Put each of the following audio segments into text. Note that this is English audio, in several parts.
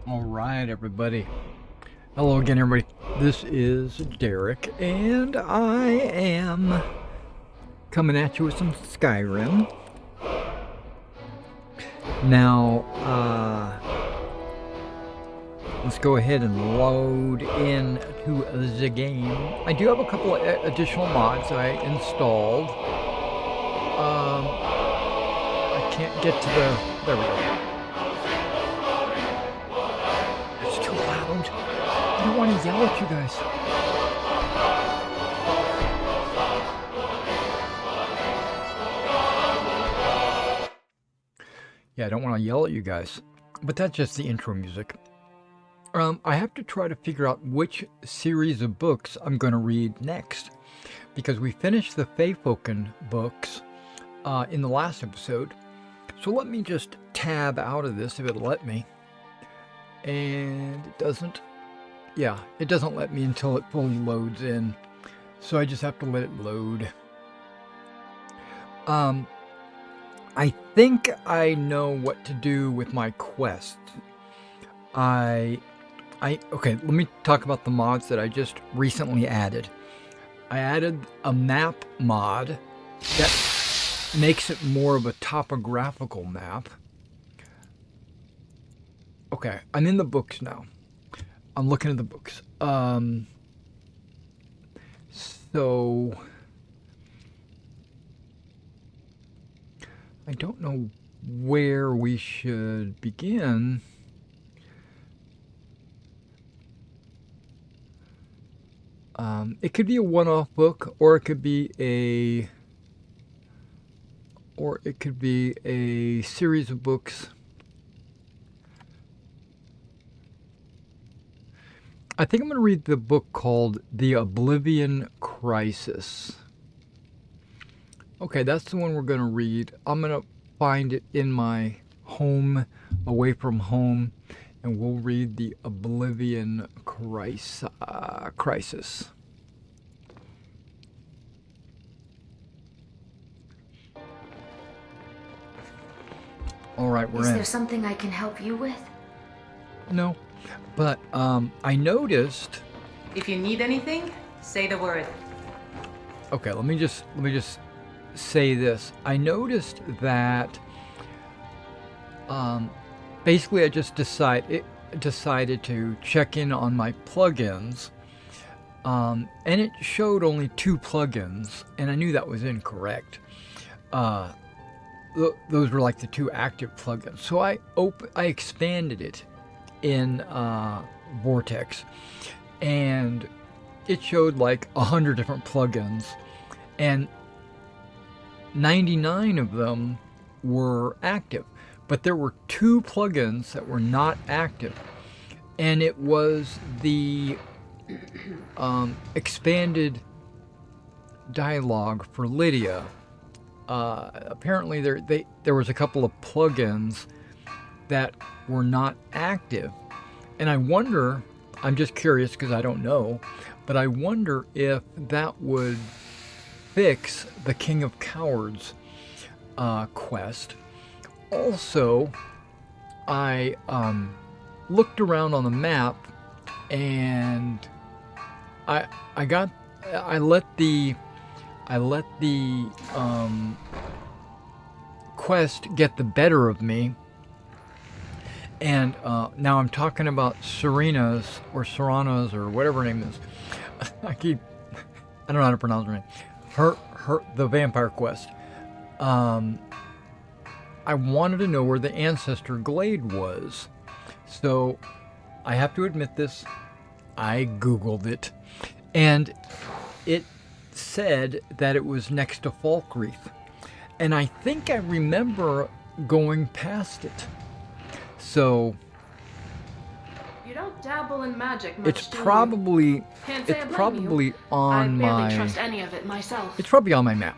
All right, everybody. Hello again, everybody. This is Derek, and I am coming at you with some Skyrim. Now, let's go ahead and load into the game. I do have a couple of additional mods I installed. I can't get to the... There we go. It's too loud. I don't want to yell at you guys. Yeah, I don't want to yell at you guys. But that's just the intro music. I have to try to figure out which series of books I'm going to read next. Because we finished the Facegen books in the last episode. So let me just tab out of this if it'll let me. And it doesn't. Yeah, it doesn't let me until it fully loads in. So I just have to let it load. I think I know what to do with my quest. Okay, let me talk about the mods that I just recently added. I added a map mod that makes it more of a topographical map. Okay, I'm in the books now. I'm looking at the books. So I don't know where we should begin. It could be a one-off book, or it could be a series of books. I think I'm going to read the book called The Oblivion Crisis. Okay, that's the one we're going to read. I'm going to find it in my home, away from home, and we'll read The Oblivion Crisis. All right, we're in. Is there something I can help you with? No, but I noticed. If you need anything, say the word. Okay, let me just say this. I noticed that basically I just decided to check in on my plugins, and it showed only 2 plugins, and I knew that was incorrect. Those were like the 2 active plugins. So I expanded it in Vortex, and it showed like 100 different plugins, and 99 of them were active, but there were 2 plugins that were not active, and it was the expanded dialogue for Lydia. Apparently there was a couple of plugins that were not active, and I wonder, I'm just curious because I don't know, but I wonder if that would fix the King of Cowards quest. Also, I looked around on the map, and I let the quest get the better of me, and now I'm talking about Serana's or whatever her name is. I don't know how to pronounce her name. The vampire quest. I wanted to know where the ancestor glade was, so I have to admit this. I Googled it, and it said that it was next to Falkreath, and I think I remember going past it. So You don't dabble in magic much, it's probably on I barely my. trust any of it myself. It's probably on my map,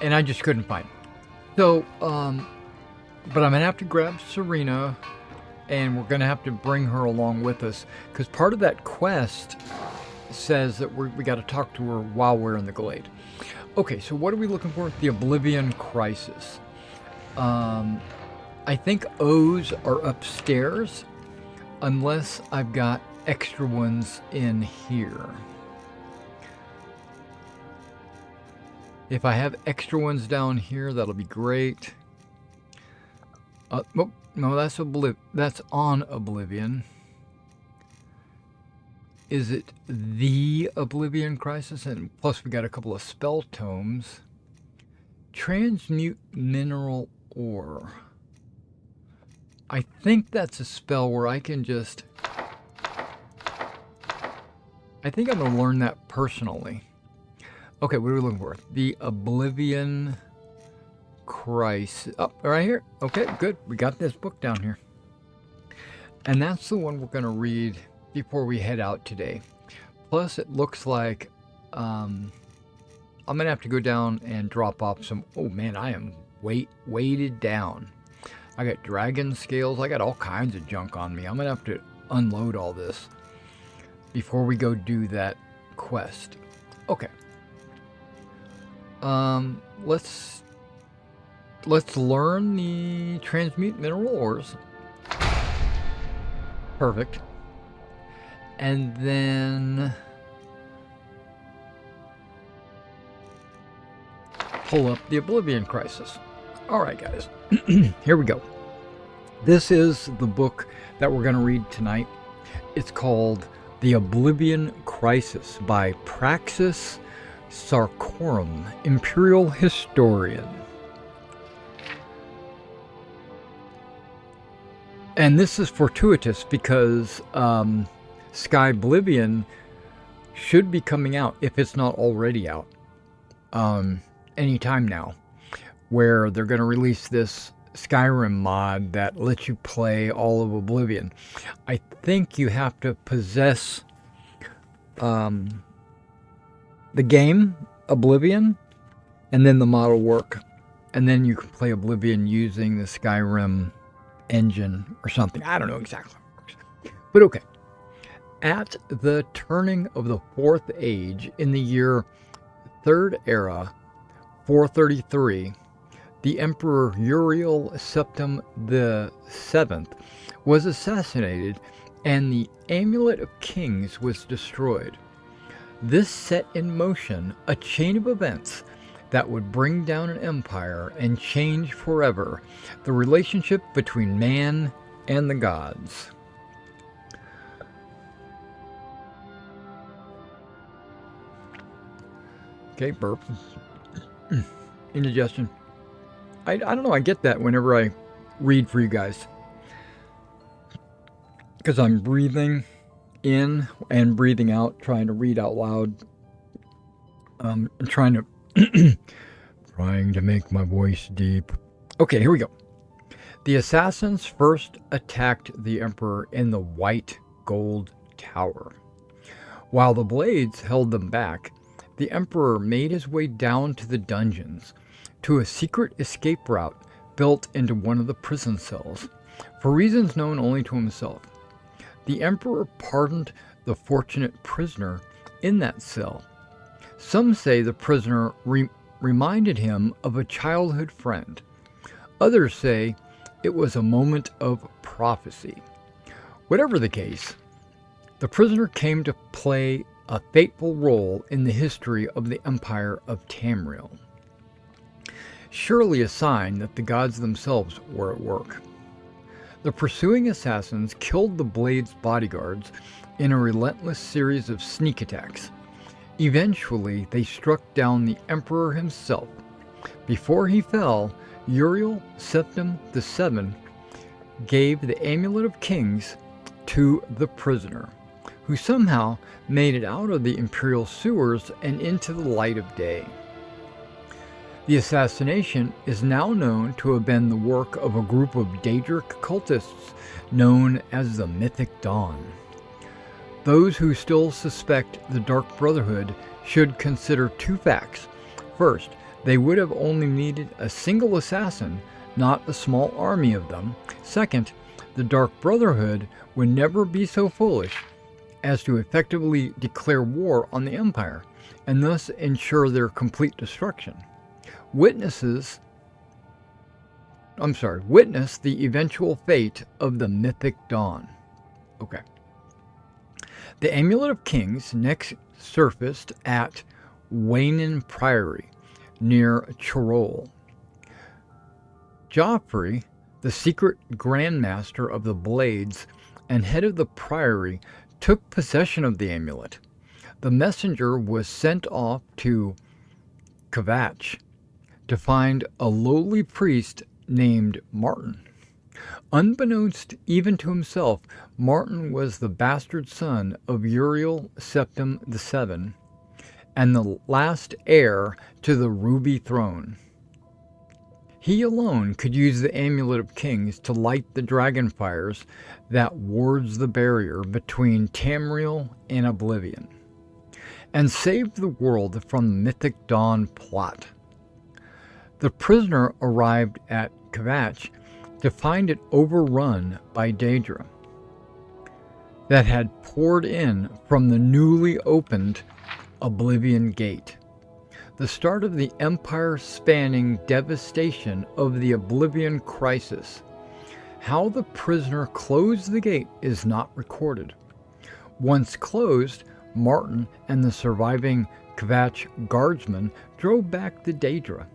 and I just couldn't find it. So, but I'm gonna have to grab Serena, and we're gonna have to bring her along with us, because part of that quest says that we got to talk to her while we're in the glade. Okay, so what are we looking for? The Oblivion Crisis. I think O's are upstairs. unless I've got extra ones in here. If I have extra ones down here, that'll be great. Oh, no, that's on Oblivion. Is it the Oblivion Crisis? And plus we got a couple of spell tomes. Transmute mineral ore. I think that's a spell where I can just... I think I'm going to learn that personally. Okay, what are we looking for? The Oblivion Crisis. Oh, right here. Okay, good. We got this book down here. And that's the one we're going to read before we head out today. Plus, it looks like I'm going to have to go down and drop off some... Oh, man, I am weighted down. I got dragon scales. I got all kinds of junk on me. I'm going to have to unload all this before we go do that quest. Okay. Let's learn the transmute mineral ores. Perfect. And then pull up the Oblivion Crisis. All right, guys. Here we go. This is the book that we're going to read tonight. It's called The Oblivion Crisis by Praxis Sarcorum, Imperial Historian. And this is fortuitous because Skyblivion should be coming out, if it's not already out, anytime now, where they're going to release this Skyrim mod that lets you play all of Oblivion. I think you have to possess the game Oblivion, and then the mod will work, and then you can play Oblivion using the Skyrim engine or something. I don't know exactly how it works, but okay. At the turning of the Fourth Age in the year Third Era, 433, the Emperor Uriel Septim VII was assassinated and the Amulet of Kings was destroyed. This set in motion a chain of events that would bring down an empire and change forever the relationship between man and the gods. Okay, burp. Indigestion. I don't know, I get that whenever I read for you guys. Because I'm breathing in and breathing out, trying to read out loud. And trying to make my voice deep. Okay, here we go. The assassins first attacked the Emperor in the White Gold Tower. While the Blades held them back, the Emperor made his way down to the dungeons, to a secret escape route built into one of the prison cells, for reasons known only to himself. The Emperor pardoned the fortunate prisoner in that cell. Some say the prisoner reminded him of a childhood friend. Others say it was a moment of prophecy. Whatever the case, the prisoner came to play a fateful role in the history of the Empire of Tamriel. Surely a sign that the gods themselves were at work. The pursuing assassins killed the Blade's bodyguards in a relentless series of sneak attacks. Eventually, they struck down the Emperor himself. Before he fell, Uriel Septim VII gave the Amulet of Kings to the prisoner, who somehow made it out of the Imperial sewers and into the light of day. The assassination is now known to have been the work of a group of Daedric cultists known as the Mythic Dawn. Those who still suspect the Dark Brotherhood should consider two facts. First, they would have only needed a single assassin, not a small army of them. Second, the Dark Brotherhood would never be so foolish as to effectively declare war on the Empire, and thus ensure their complete destruction. Witness the eventual fate of the Mythic Dawn. Okay. The Amulet of Kings next surfaced at Waynan Priory, near Chorol. Joffrey, the secret Grandmaster of the Blades and head of the Priory, took possession of the amulet. The messenger was sent off to Kvatch to find a lowly priest named Martin. Unbeknownst even to himself, Martin was the bastard son of Uriel Septim VII and the last heir to the Ruby Throne. He alone could use the Amulet of Kings to light the dragon fires that wards the barrier between Tamriel and Oblivion, and save the world from the Mythic Dawn plot. The prisoner arrived at Kvatch to find it overrun by Daedra that had poured in from the newly opened Oblivion Gate, the start of the empire-spanning devastation of the Oblivion Crisis. How the prisoner closed the gate is not recorded. Once closed, Martin and the surviving Kvatch guardsmen drove back the Daedra.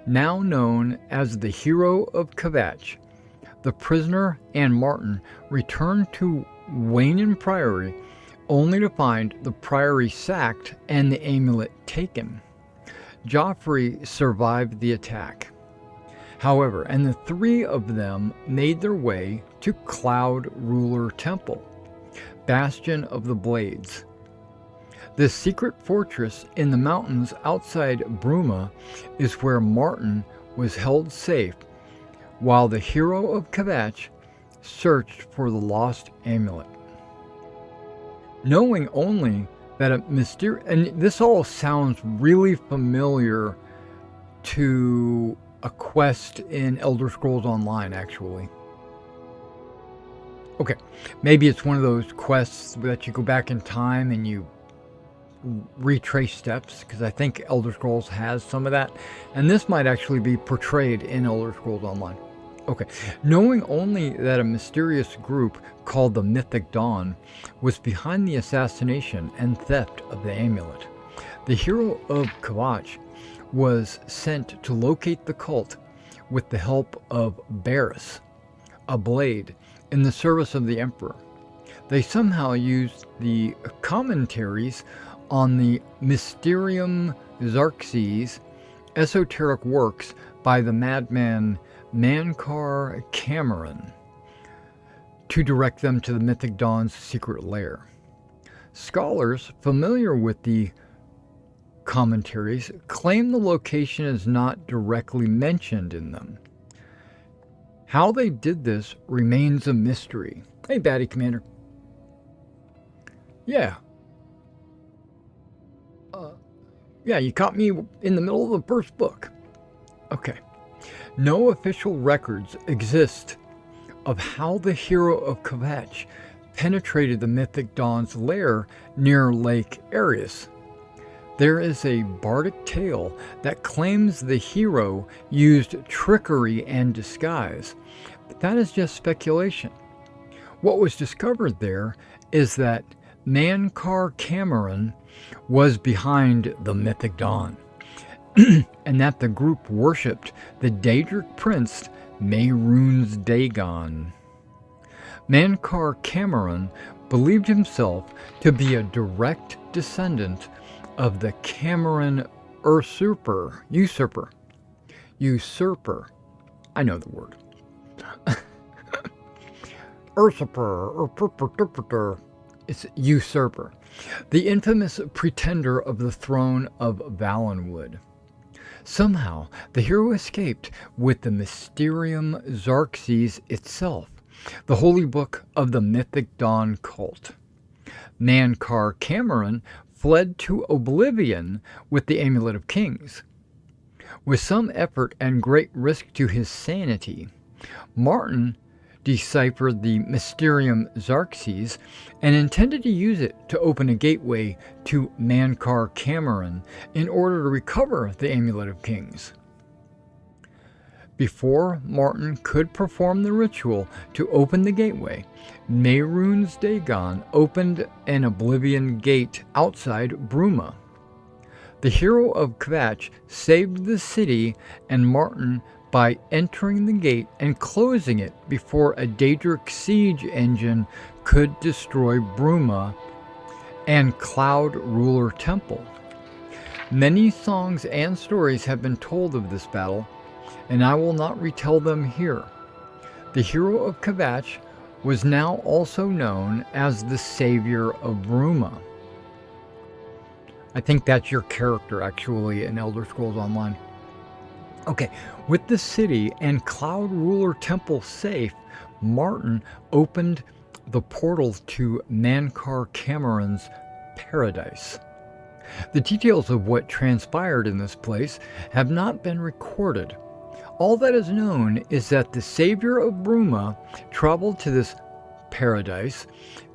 Now known as the Hero of Kvatch, the prisoner and Martin returned to Waynan Priory only to find the priory sacked and the amulet taken. Joffrey survived the attack, however, and the three of them made their way to Cloud Ruler Temple, Bastion of the Blades. This secret fortress in the mountains outside Bruma is where Martin was held safe while the hero of Kvatch searched for the lost amulet. Knowing only that a mysterious, and this all sounds really familiar to a quest in Elder Scrolls Online, actually. Okay, maybe it's one of those quests that you go back in time and you retrace steps, because I think Elder Scrolls has some of that, and this might actually be portrayed in Elder Scrolls Online. Okay, knowing only that a mysterious group called the Mythic Dawn was behind the assassination and theft of the amulet, the hero of Kvatch was sent to locate the cult with the help of Barris, a blade in the service of the Emperor. They somehow used the commentaries on the Mysterium Xerxes esoteric works by the madman Mankar Cameron to direct them to the Mythic Dawn's secret lair. Scholars familiar with the commentaries claim the location is not directly mentioned in them. How they did this remains a mystery. Hey, Baddie Commander. Yeah. Yeah, you caught me in the middle of the first book. Okay. No official records exist of how the hero of Kvatch penetrated the Mythic Dawn's lair near Lake Arius. There is a bardic tale that claims the hero used trickery and disguise, but that is just speculation. What was discovered there is that Mankar Cameron was behind the Mythic Dawn, and that the group worshipped the Daedric prince Mehrunes Dagon. Mankar Cameron believed himself to be a direct descendant of the Cameron usurper. I know the word. Usurper. It's usurper. The infamous pretender of the throne of Valenwood. Somehow, the hero escaped with the Mysterium Xerxes itself, the holy book of the Mythic Dawn cult. Mankar Cameron fled to Oblivion with the Amulet of Kings. With some effort and great risk to his sanity, Martin deciphered the Mysterium Xerxes and intended to use it to open a gateway to Mankar Cameron in order to recover the Amulet of Kings. Before Martin could perform the ritual to open the gateway, Mehrunes Dagon opened an Oblivion gate outside Bruma. The hero of Kvatch saved the city and Martin by entering the gate and closing it before a Daedric siege engine could destroy Bruma and Cloud Ruler Temple. Many songs and stories have been told of this battle, and I will not retell them here. The hero of Kvatch was now also known as the Savior of Bruma. I think that's your character, actually, in Elder Scrolls Online. Okay, with the city and Cloud Ruler Temple safe, Martin opened the portal to Mankar Cameron's paradise. The details of what transpired in this place have not been recorded. All that is known is that the Savior of Bruma traveled to this paradise,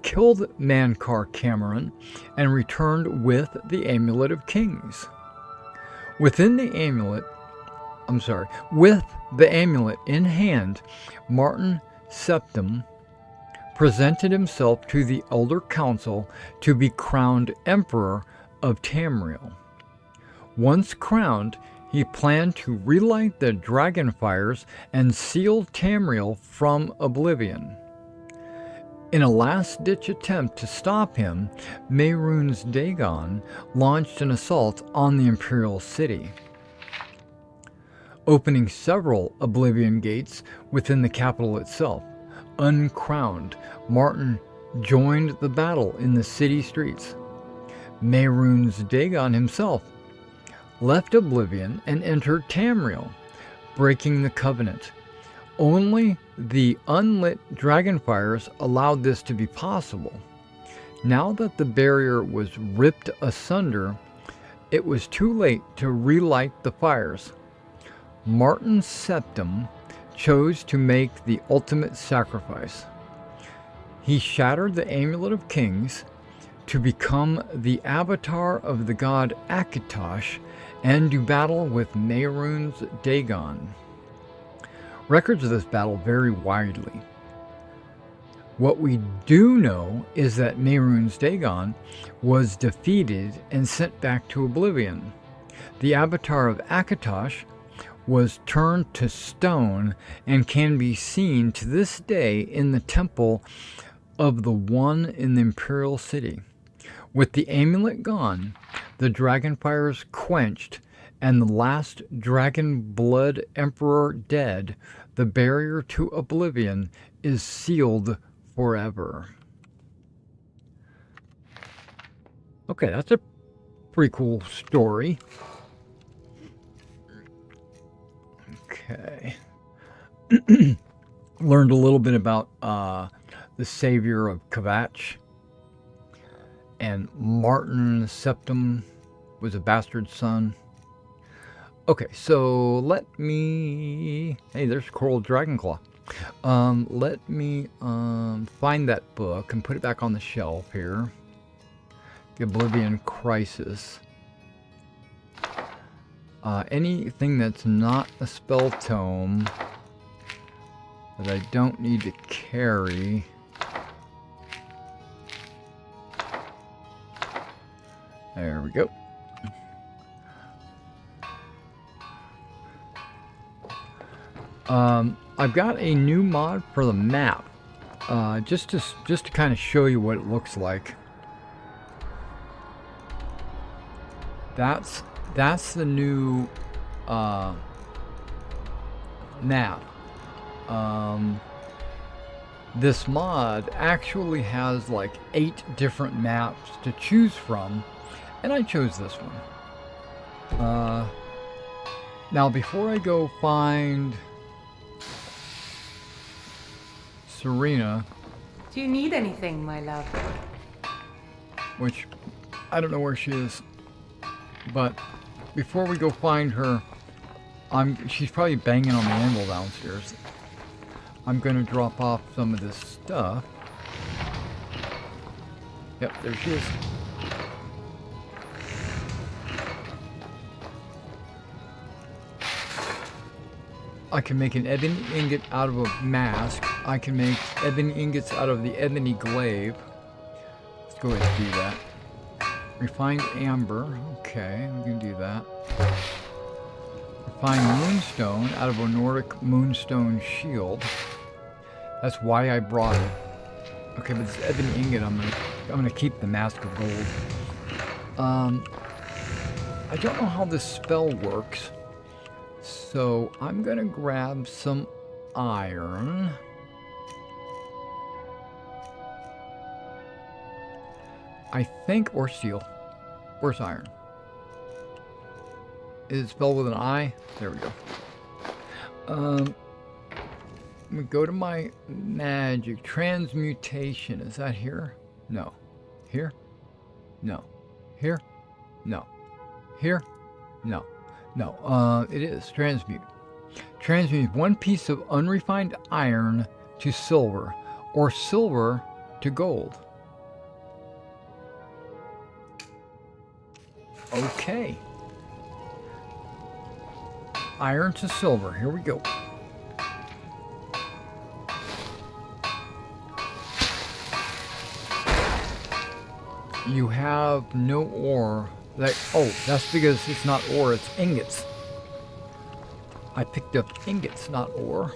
killed Mankar Cameron, and returned with the Amulet of Kings. With the amulet in hand, Martin Septim presented himself to the Elder Council to be crowned Emperor of Tamriel. Once crowned, he planned to relight the dragon fires and seal Tamriel from oblivion. In a last-ditch attempt to stop him, Mehrunes Dagon launched an assault on the Imperial City, opening several Oblivion gates within the capital itself. Uncrowned, Martin joined the battle in the city streets. Mehrunes Dagon himself left Oblivion and entered Tamriel, breaking the covenant. Only the unlit dragonfires allowed this to be possible. Now that the barrier was ripped asunder, it was too late to relight the fires. Martin Septim chose to make the ultimate sacrifice. He shattered the Amulet of Kings to become the avatar of the god Akatosh and do battle with Mehrunes Dagon. Records of this battle vary widely. What we do know is that Mehrunes Dagon was defeated and sent back to Oblivion. The avatar of Akatosh was turned to stone and can be seen to this day in the temple of the One in the Imperial City. With the amulet gone, the dragonfires quenched, and the last Dragon Blood Emperor dead, the barrier to Oblivion is sealed forever. Okay, that's a pretty cool story. Okay. Learned a little bit about the Savior of Kvatch. And Martin Septim was a bastard son. Okay, so let me... Hey, there's Coral Dragonclaw. Let me find that book and put it back on the shelf here. The Oblivion Crisis. Anything that's not a spell tome that I don't need to carry. There we go. I've got a new mod for the map, just to kind of show you what it looks like. That's the new map. This mod actually has like 8 different maps to choose from, and I chose this one. Now before I go find Serena, Do you need anything, my love? which I don't know where she is, but before we go find her, she's probably banging on the anvil downstairs. I'm going to drop off some of this stuff. Yep, there she is. I can make an ebony ingot out of a mask. I can make ebony ingots out of the ebony glaive. Let's go ahead and do that. Refined amber. Okay, we can do that. Refined moonstone out of a Nordic moonstone shield. That's why I brought it. Okay, but this ebony ingot, I'm gonna keep the mask of gold. I don't know how this spell works, so I'm gonna grab some iron. I think, or steel. Where's iron? Is it spelled with an I? There we go. Let me go to my magic. Transmutation. Is that here? No. Here? No. Here? No. Here? No. No. It is. Transmute. Transmute one piece of unrefined iron to silver, or silver to gold. Okay. Iron to silver. Here we go. You have no ore. Oh, that's because it's not ore, it's ingots. I picked up ingots, not ore.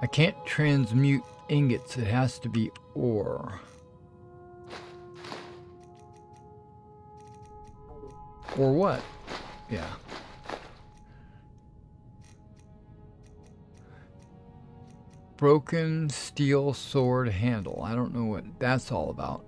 I can't transmute ingots. It has to be ore. Or what? Yeah. Broken steel sword handle. I don't know what that's all about.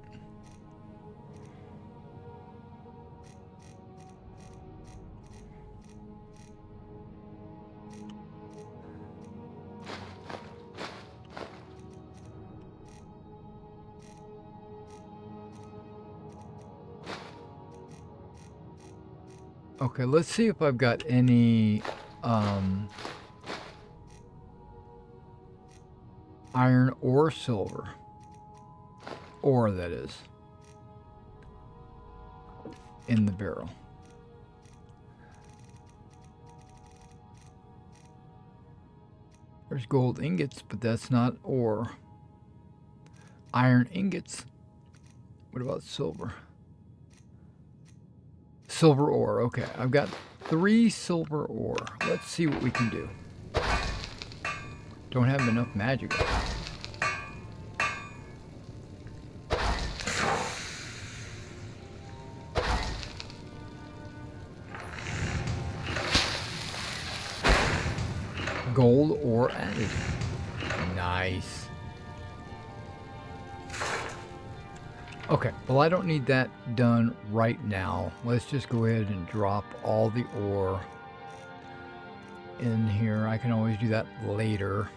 Okay, let's see if I've got any iron or silver. Ore, that is. In the barrel. There's gold ingots, but that's not ore. Iron ingots. What about silver? Silver ore. Okay, I've got 3 silver ore. Let's see what we can do. Don't have enough magic. Gold ore added. Nice. Okay, well, I don't need that done right now. Let's just go ahead and drop all the ore in here. I can always do that later.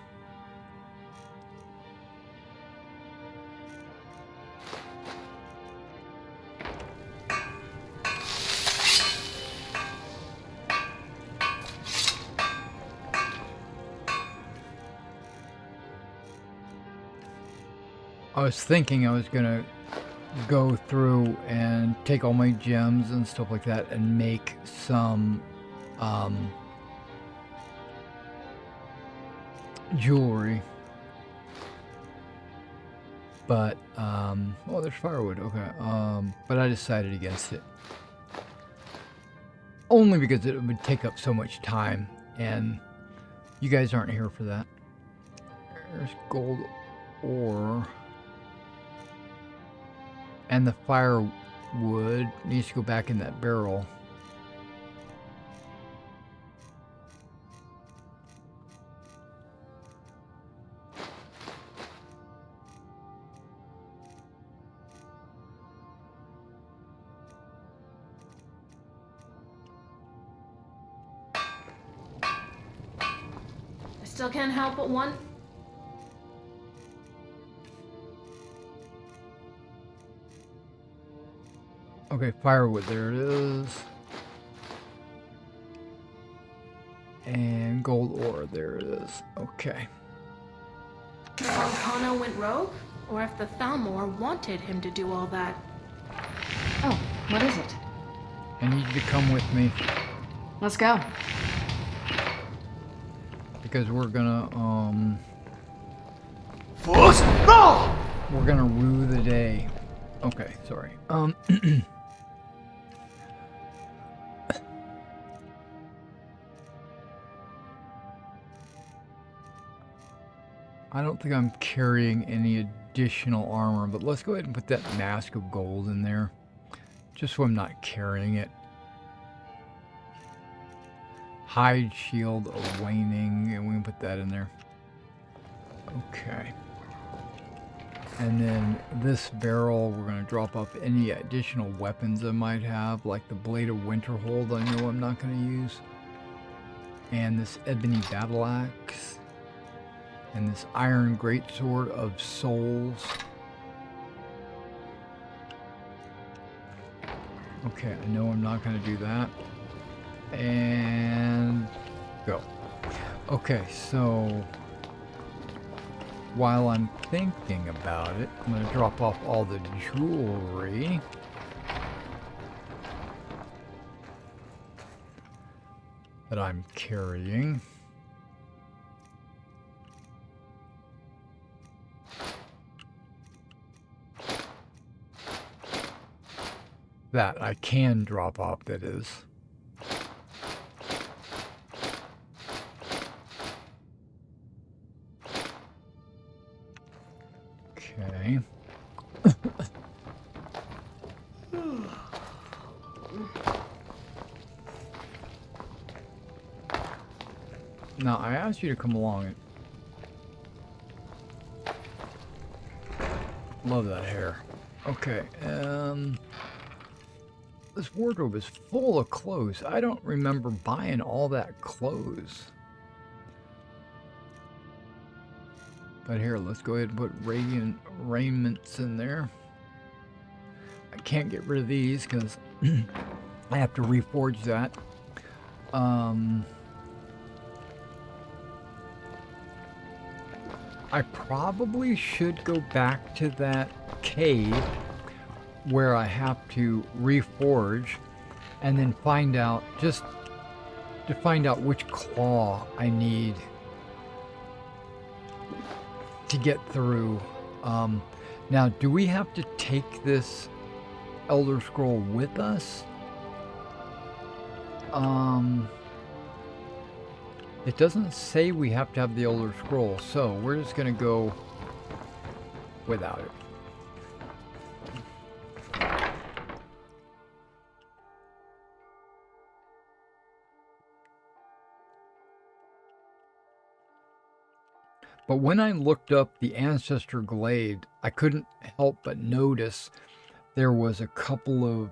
I was thinking I was gonna go through and take all my gems and stuff like that and make some jewelry, but oh, there's firewood. Okay, but I decided against it only because it would take up so much time, and you guys aren't here for that. There's gold ore. And the firewood needs to go back in that barrel. I still can't help but one. Okay, firewood, there it is. And gold ore, there it is. Okay. If Alftand went rogue, or if the Thalmor wanted him to do all that. Oh, what is it? I need you to come with me Let's go. because we're gonna No! we're gonna rue the day. Okay, sorry. I don't think I'm carrying any additional armor, but let's go ahead and put that mask of gold in there, just so I'm not carrying it. Hide shield of waning, and we can put that in there. Okay. And then this barrel, we're going to drop off any additional weapons I might have, like the Blade of Winterhold I know I'm not going to use. And this Ebony Battle Axe. And this Iron Greatsword of Souls. Okay, I know I'm not going to do that. And go. Okay, so while I'm thinking about it, I'm going to drop off all the jewelry. That I'm carrying. That I can drop off, that is. Okay. Now, I asked you to come along. Love that hair. Okay, this wardrobe is full of clothes. I don't remember buying all that clothes. But here, let's go ahead and put radiant raiments in there. I can't get rid of these because I have to reforge that. I probably should go back to that cave where I have to reforge and then find out, just to find out which claw I need to get through. Now, do we have to take this Elder Scroll with us? It doesn't say we have to have the Elder Scroll, so we're just gonna go without it. But when I looked up the Ancestor Glade, I couldn't help but notice there was a couple of...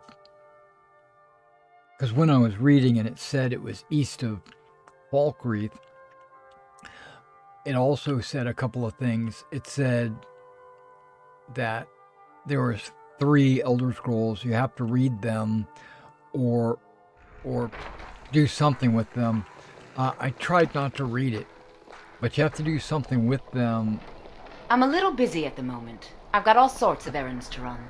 Because when I was reading and it said it was east of Falkreath, it also said a couple of things. It said that there was 3 Elder Scrolls. You have to read them or do something with them. I tried not to read it, but you have to do something with them. I'm a little busy at the moment. I've got all sorts of errands to run.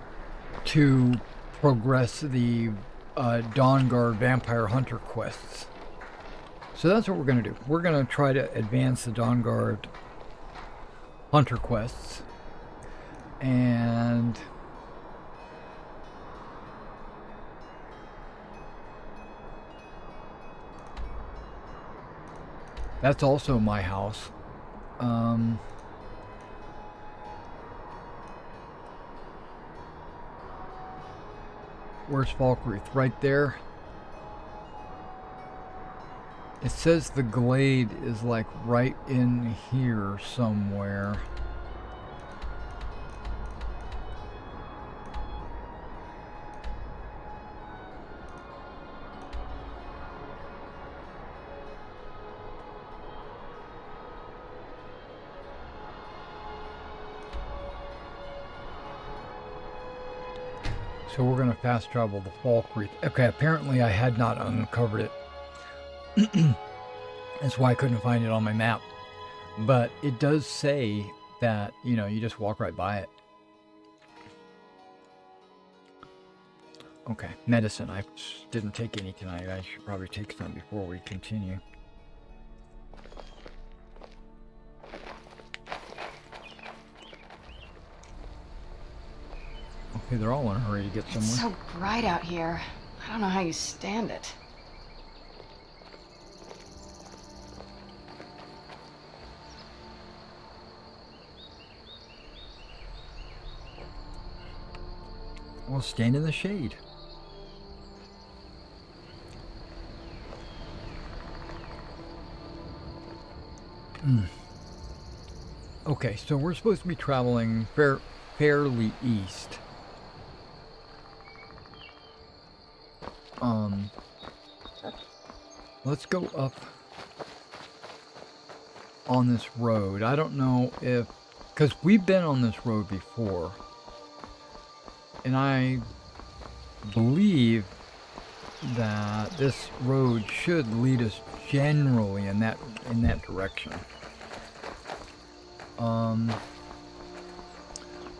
To progress the Dawnguard Vampire Hunter quests. So that's what we're going to do. We're going to try to advance the Dawnguard Hunter quests. And that's also my house. Where's Falkreath? Right there. It says the glade is like right in here somewhere. So we're going to fast travel to Falkreath. Okay, apparently I had not uncovered it. That's why I couldn't find it on my map. But it does say that, you know, you just walk right by it. Okay, medicine. I didn't take any tonight. I should probably take some before we continue. Okay, they're all in a hurry to get somewhere. It's so bright out here. I don't know how you stand it. Well, stand in the shade. Okay, so we're supposed to be traveling fairly east. Let's go up on this road. I don't know if, because we've been on this road before, and I believe that this road should lead us generally in that direction.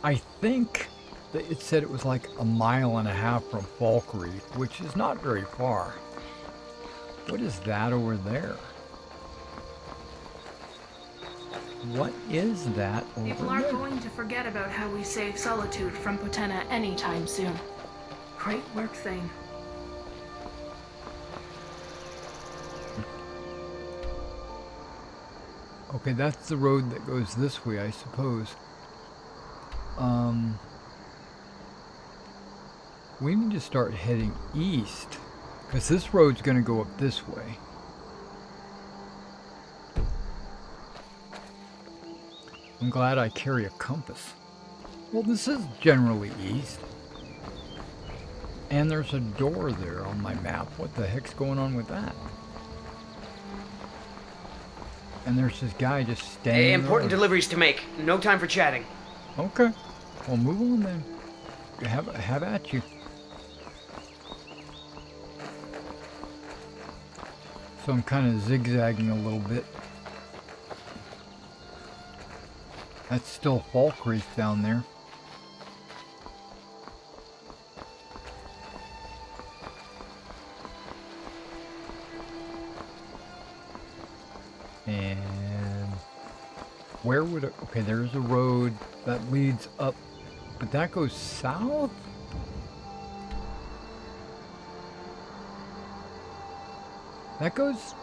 I think that it said it was like 1.5 miles from Falkreath, which is not very far. What is that over there? What is that over People there? aren't going to forget about how we saved Solitude from Potenna anytime soon. Great work, Thane. Okay, that's the road that goes this way, I suppose. We need to start heading east, because this road's going to go up this way. I'm glad I carry a compass. Well, this is generally east. And there's a door there on my map. What the heck's going on with that? And there's this guy just standing Hey, there. important deliveries to make. No time for chatting. Okay. Well, move on then. Have at you. So I'm kind of zigzagging a little bit. That's still Falkreath down there. And where would it, okay, there's a road that leads up, but that goes south? That goes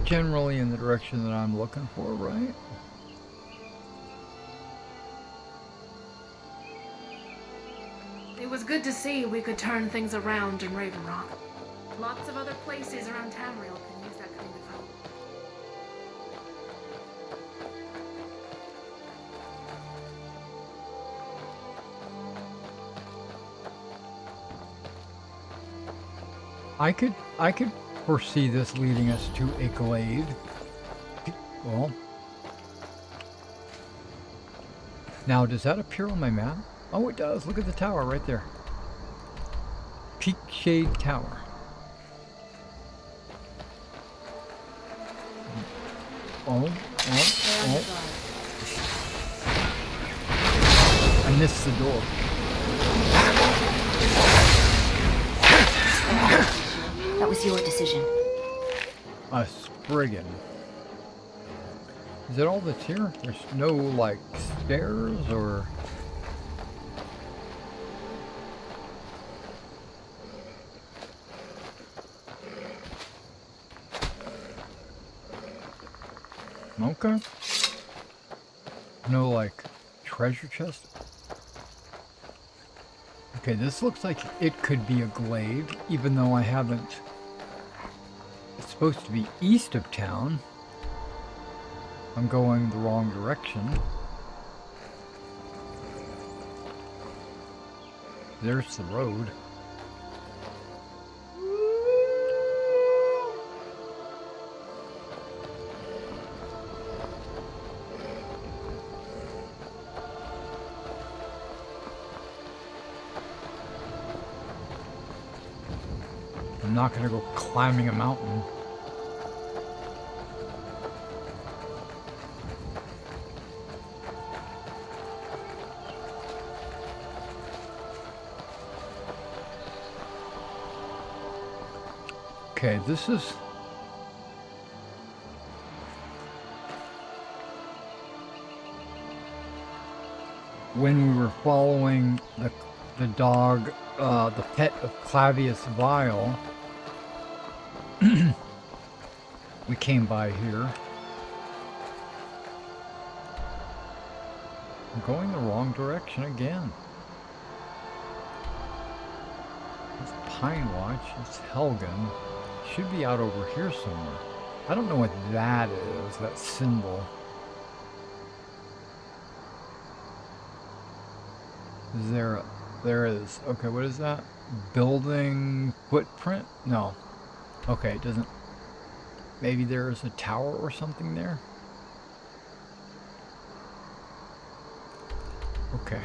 generally in the direction that I'm looking for, right? It was good to see we could turn things around in Raven Rock. Lots of other places around Tamriel can use that kind of help. I could foresee this leading us to a glade. Well, now does that appear on my map? Oh, it does. Look at the tower right there. Peak Shade Tower. Oh. I missed the door. That was your decision. A Spriggan. Is that all that's here? There's no, like, stairs or... Okay. No, like, treasure chest? Okay, this looks like it could be a glade, even though I haven't... It's supposed to be east of town. I'm going the wrong direction. There's the road. I'm not going to go climbing a mountain. Okay, this is... when we were following the dog, the pet of Clavius Vile, we came by here. I'm going the wrong direction again. It's Pine Watch, it's Helgen. Should be out over here somewhere. I don't know what that is, that symbol. Is there... there is. Okay, what is that? Building footprint? No. Okay, it doesn't... maybe there's a tower or something there? Okay.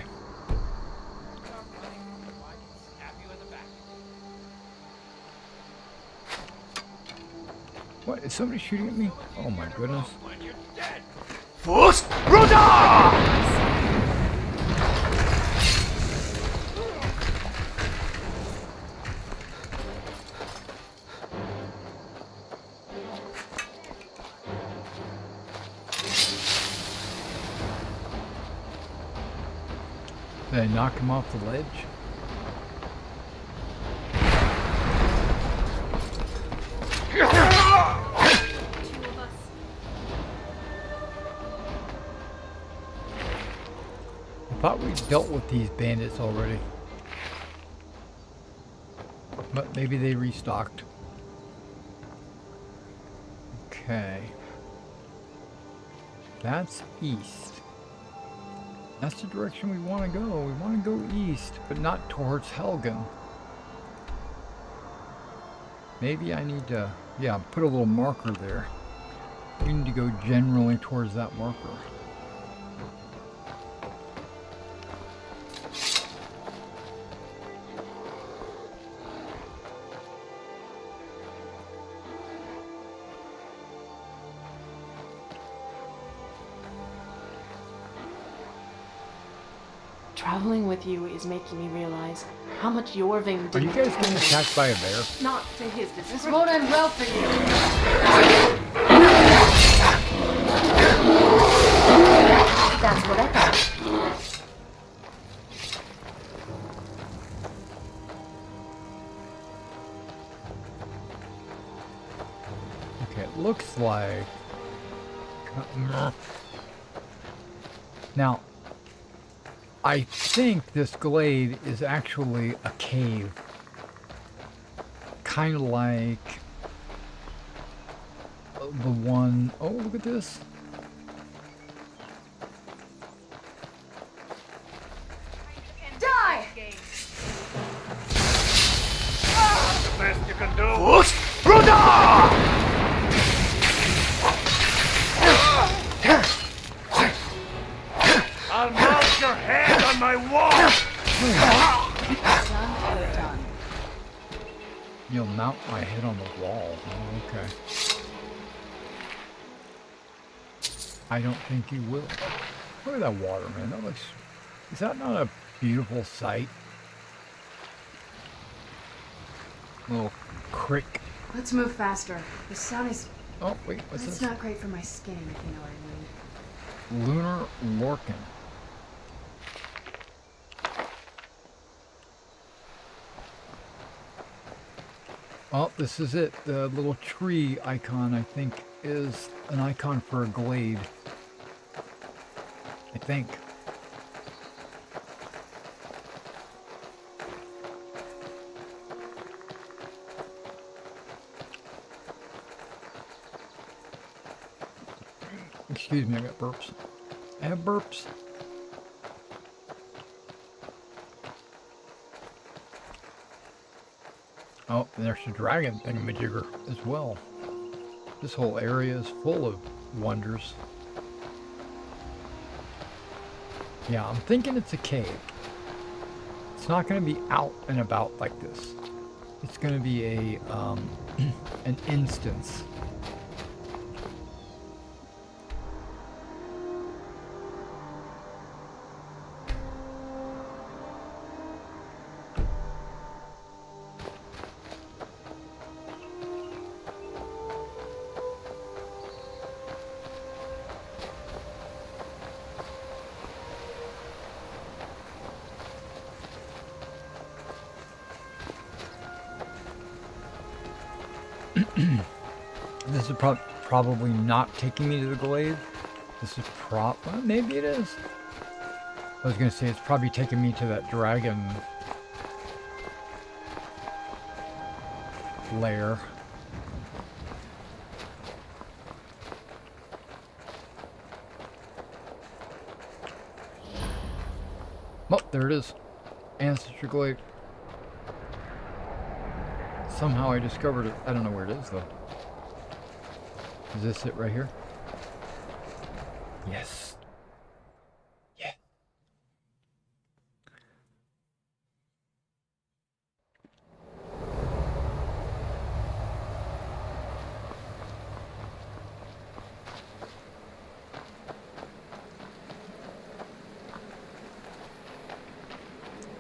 What? Is somebody shooting at me? Oh my goodness. Did I knock him off the ledge? I thought we dealt with these bandits already. But maybe they restocked. Okay. That's east. That's the direction we want to go. We want to go east, but not towards Helgen. Maybe I need to, yeah, put a little marker there. We need to go generally towards that marker. Traveling with you is making me realize how much Dwarven Are you guys getting attacked by a bear? Not to his business. This won't end well for you. That's what I thought. Okay, it looks like... Now, I think this glade is actually a cave. Kind of like the one... Oh, look at this. Die! The best you can do. I'll mount your head on my wall. Done. You'll mount my head on the wall. Oh, okay. I don't think you will. Look at that water, man. That looks... Is that not a beautiful sight? Little creek. Let's move faster. The sun is... Oh, wait, what's It's this? not great for my skin, if you know what I mean. Lunar Lorcan. Oh, this is it. The little tree icon, I think, is an icon for a glade. I think. Excuse me, I got burps. I have burps. Oh, and there's a dragon thingamajigger as well. This whole area is full of wonders. Yeah, I'm thinking it's a cave. It's not going to be out and about like this. It's going to be a an instance. This is probably not taking me to the glade. This is well, maybe it is. I was gonna say it's probably taking me to that dragon lair. Oh, there it is. Ancestor Glade. Somehow I discovered it. I don't know where it is though. Is this it right here? Yes. Yeah.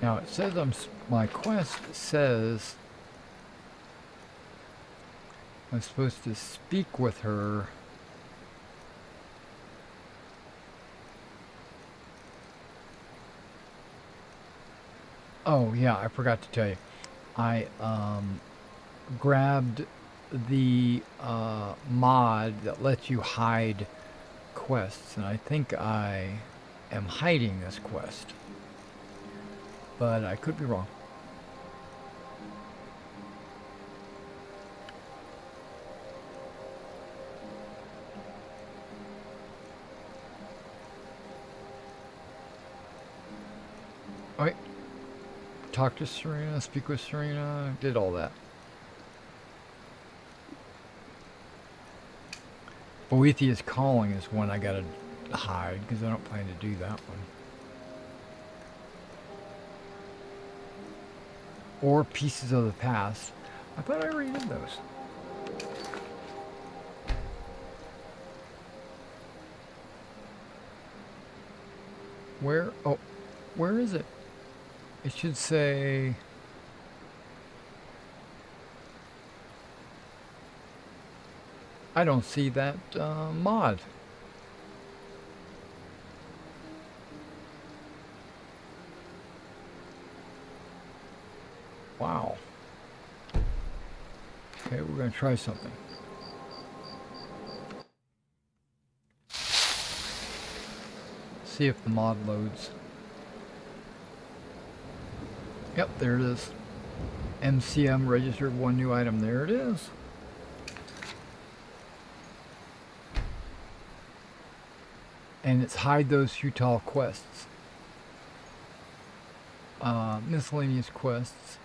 Now it says my quest says I'm supposed to speak with her. Oh yeah, I forgot to tell you. I grabbed the mod that lets you hide quests, and I think I am hiding this quest. But I could be wrong. Alright. Talk to Serena, speak with Serena, did all that. Boethia's Calling is one I gotta hide because I don't plan to do that one. Or Pieces of the Past. I thought I already did those. Where? Oh, where is it? It should say... I don't see that mod. Wow. Okay, we're going to try something. See if the mod loads. Yep, there it is. MCM registered one new item. There it is. And it's hide those futile quests. Miscellaneous quests.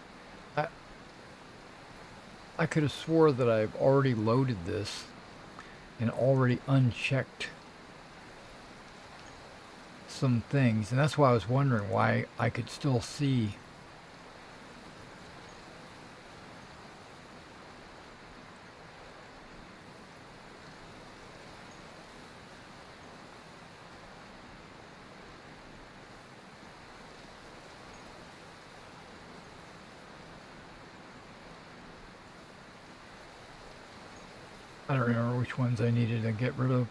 I could have swore that I've already loaded this and already unchecked some things, and that's why I was wondering why I could still see I don't remember which ones I needed to get rid of.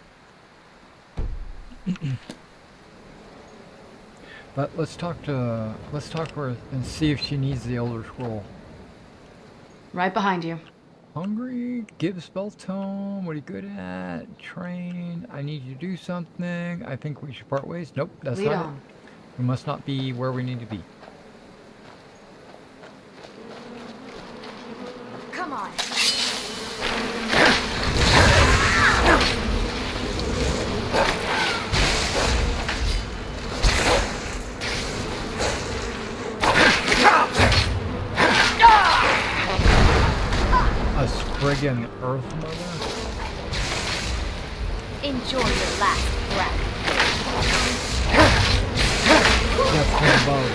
But let's talk to her and see if she needs the Elder Scroll. Right behind you. Hungry, give spell tome, what are you good at? Train, I need you to do something. I think we should part ways. Nope, that's Lead not on. it. We must not be where we need to be. Come on. Friggin' Earth Mother? Enjoy your last breath. That's from above.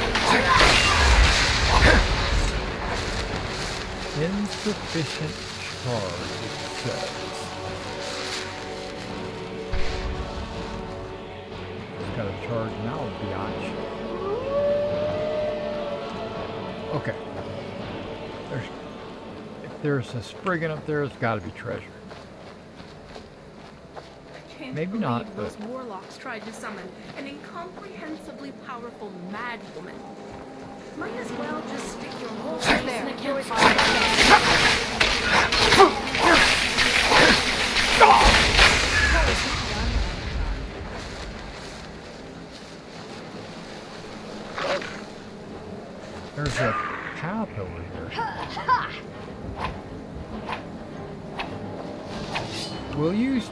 Insufficient charge, it says. It's got a charge now, biatch. Okay. There's a Spriggan up there, it's got to be treasure. Maybe not, but... Those warlocks tried to summon an incomprehensibly powerful mad woman. Might as well just stick your whole face in a campfire.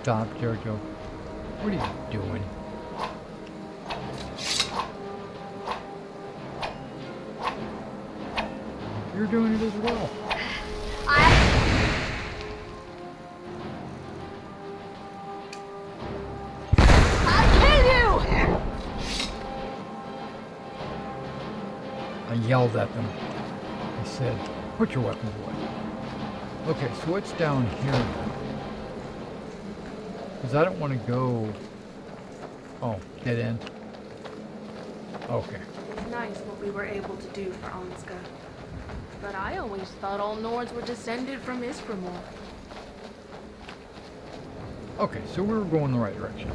Stop, Jojo. What are you doing? You're doing it as well. I'll kill you! I yelled at them. I said, put your weapons away. Okay, so what's down here now? Because I don't want to go... Oh, dead end. Okay. It's nice what we were able to do for Onska. But I always thought all Nords were descended from Isgramor. Okay, so we were going the right direction.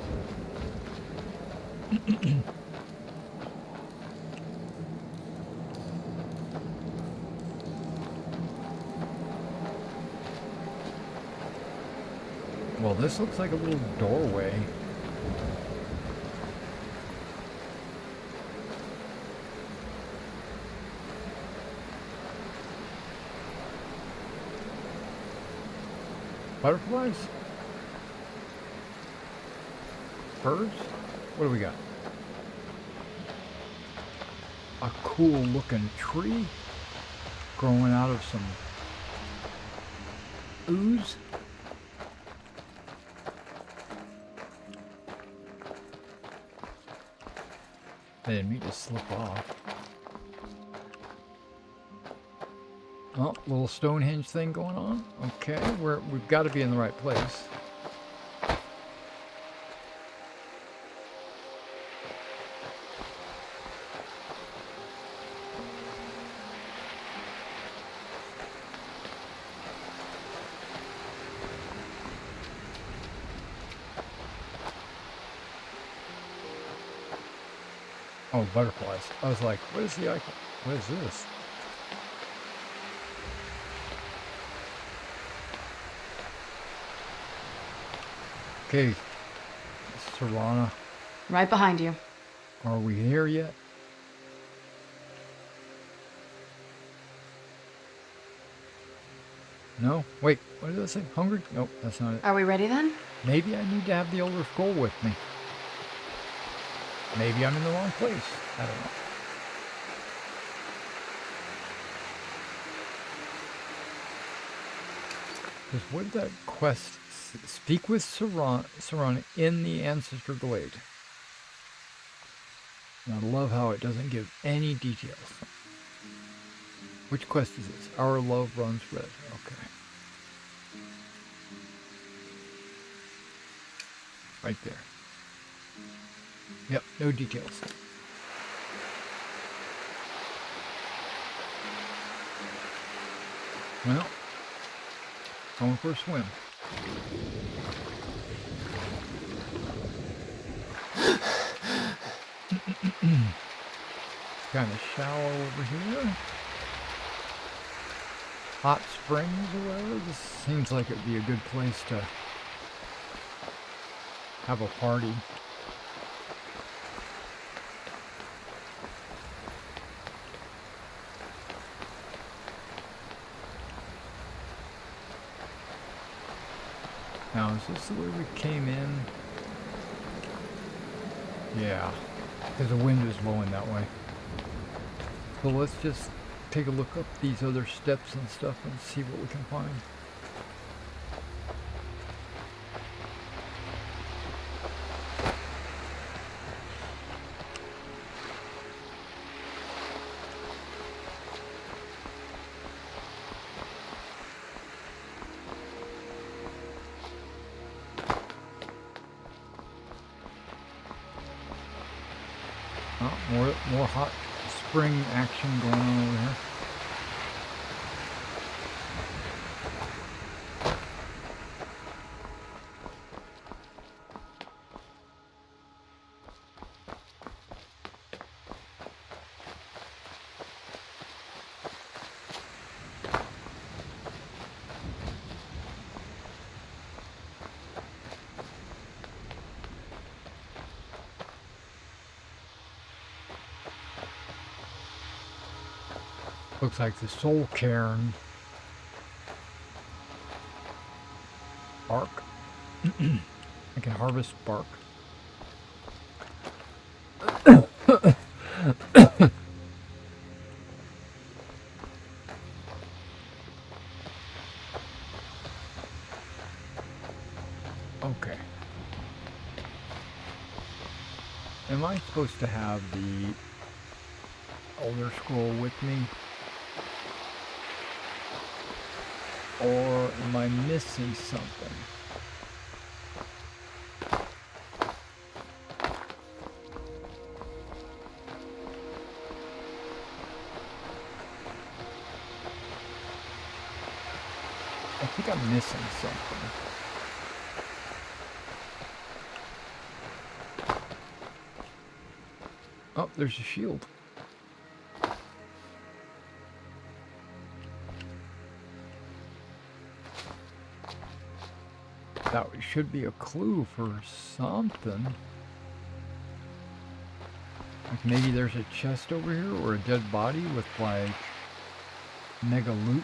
Well, this looks like a little doorway. Butterflies? Birds? What do we got? A cool looking tree growing out of some ooze. I didn't mean to slip off. Oh, little Stonehenge thing going on. Okay, we've got to be in the right place. Oh, butterflies. I was like, what is the icon? What is this? Okay, Serana, Right behind you. are we here yet? No? Wait, what did I say? Hungry? Nope, that's not it. Are we ready then? Maybe I need to have the Elder Scroll with me. Maybe I'm in the wrong place. I don't know. Because what did that quest speak with Serana in the Ancestor Glade? And I love how it doesn't give any details. Which quest is this? Our love runs red. Okay. Right there. Yep, no details. Well, going for a swim. Kind of shallow over here. Hot springs or whatever. This seems like it'd be a good place to have a party. Now, is this the way we came in? Yeah, because the wind is blowing that way. So let's just take a look up these other steps and stuff and see what we can find. Oh, more hot spring action going on over here. Looks like the Soul Cairn arc. I can harvest bark. Okay. Am I supposed to have the Elder Scroll with me? Or am I missing something? I think I'm missing something. Oh, there's a shield. That should be a clue for something. Like maybe there's a chest over here or a dead body with like mega loot.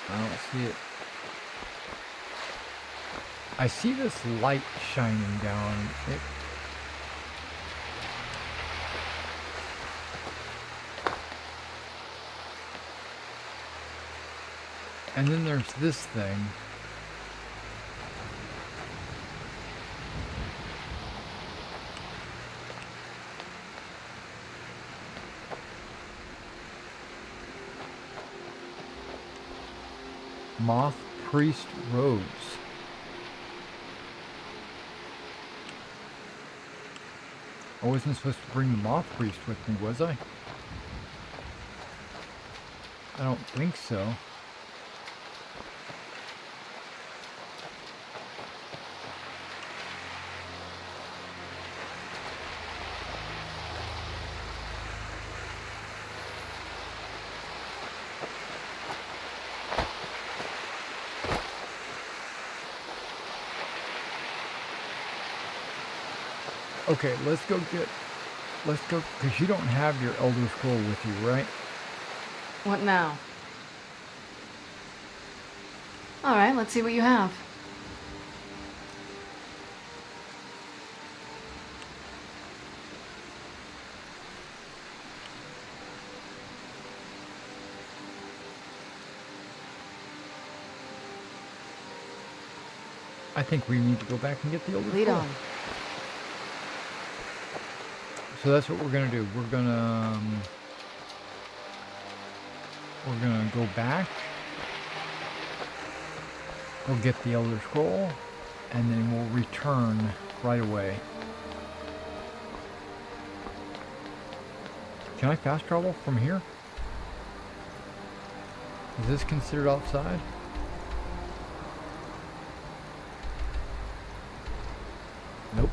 I don't see it. I see this light shining down. And then there's this thing. Moth Priest Robes. I wasn't supposed to bring the Moth Priest with me, was I? I don't think so. Okay, let's go, because you don't have your Elder Scroll with you, right? What now? All right, let's see what you have. I think we need to go back and get the Elder Lead Scroll. on. So that's what we're gonna do. We're gonna go back. We'll get the Elder Scroll, and then we'll return right away. Can I fast travel from here? Is this considered outside? Nope.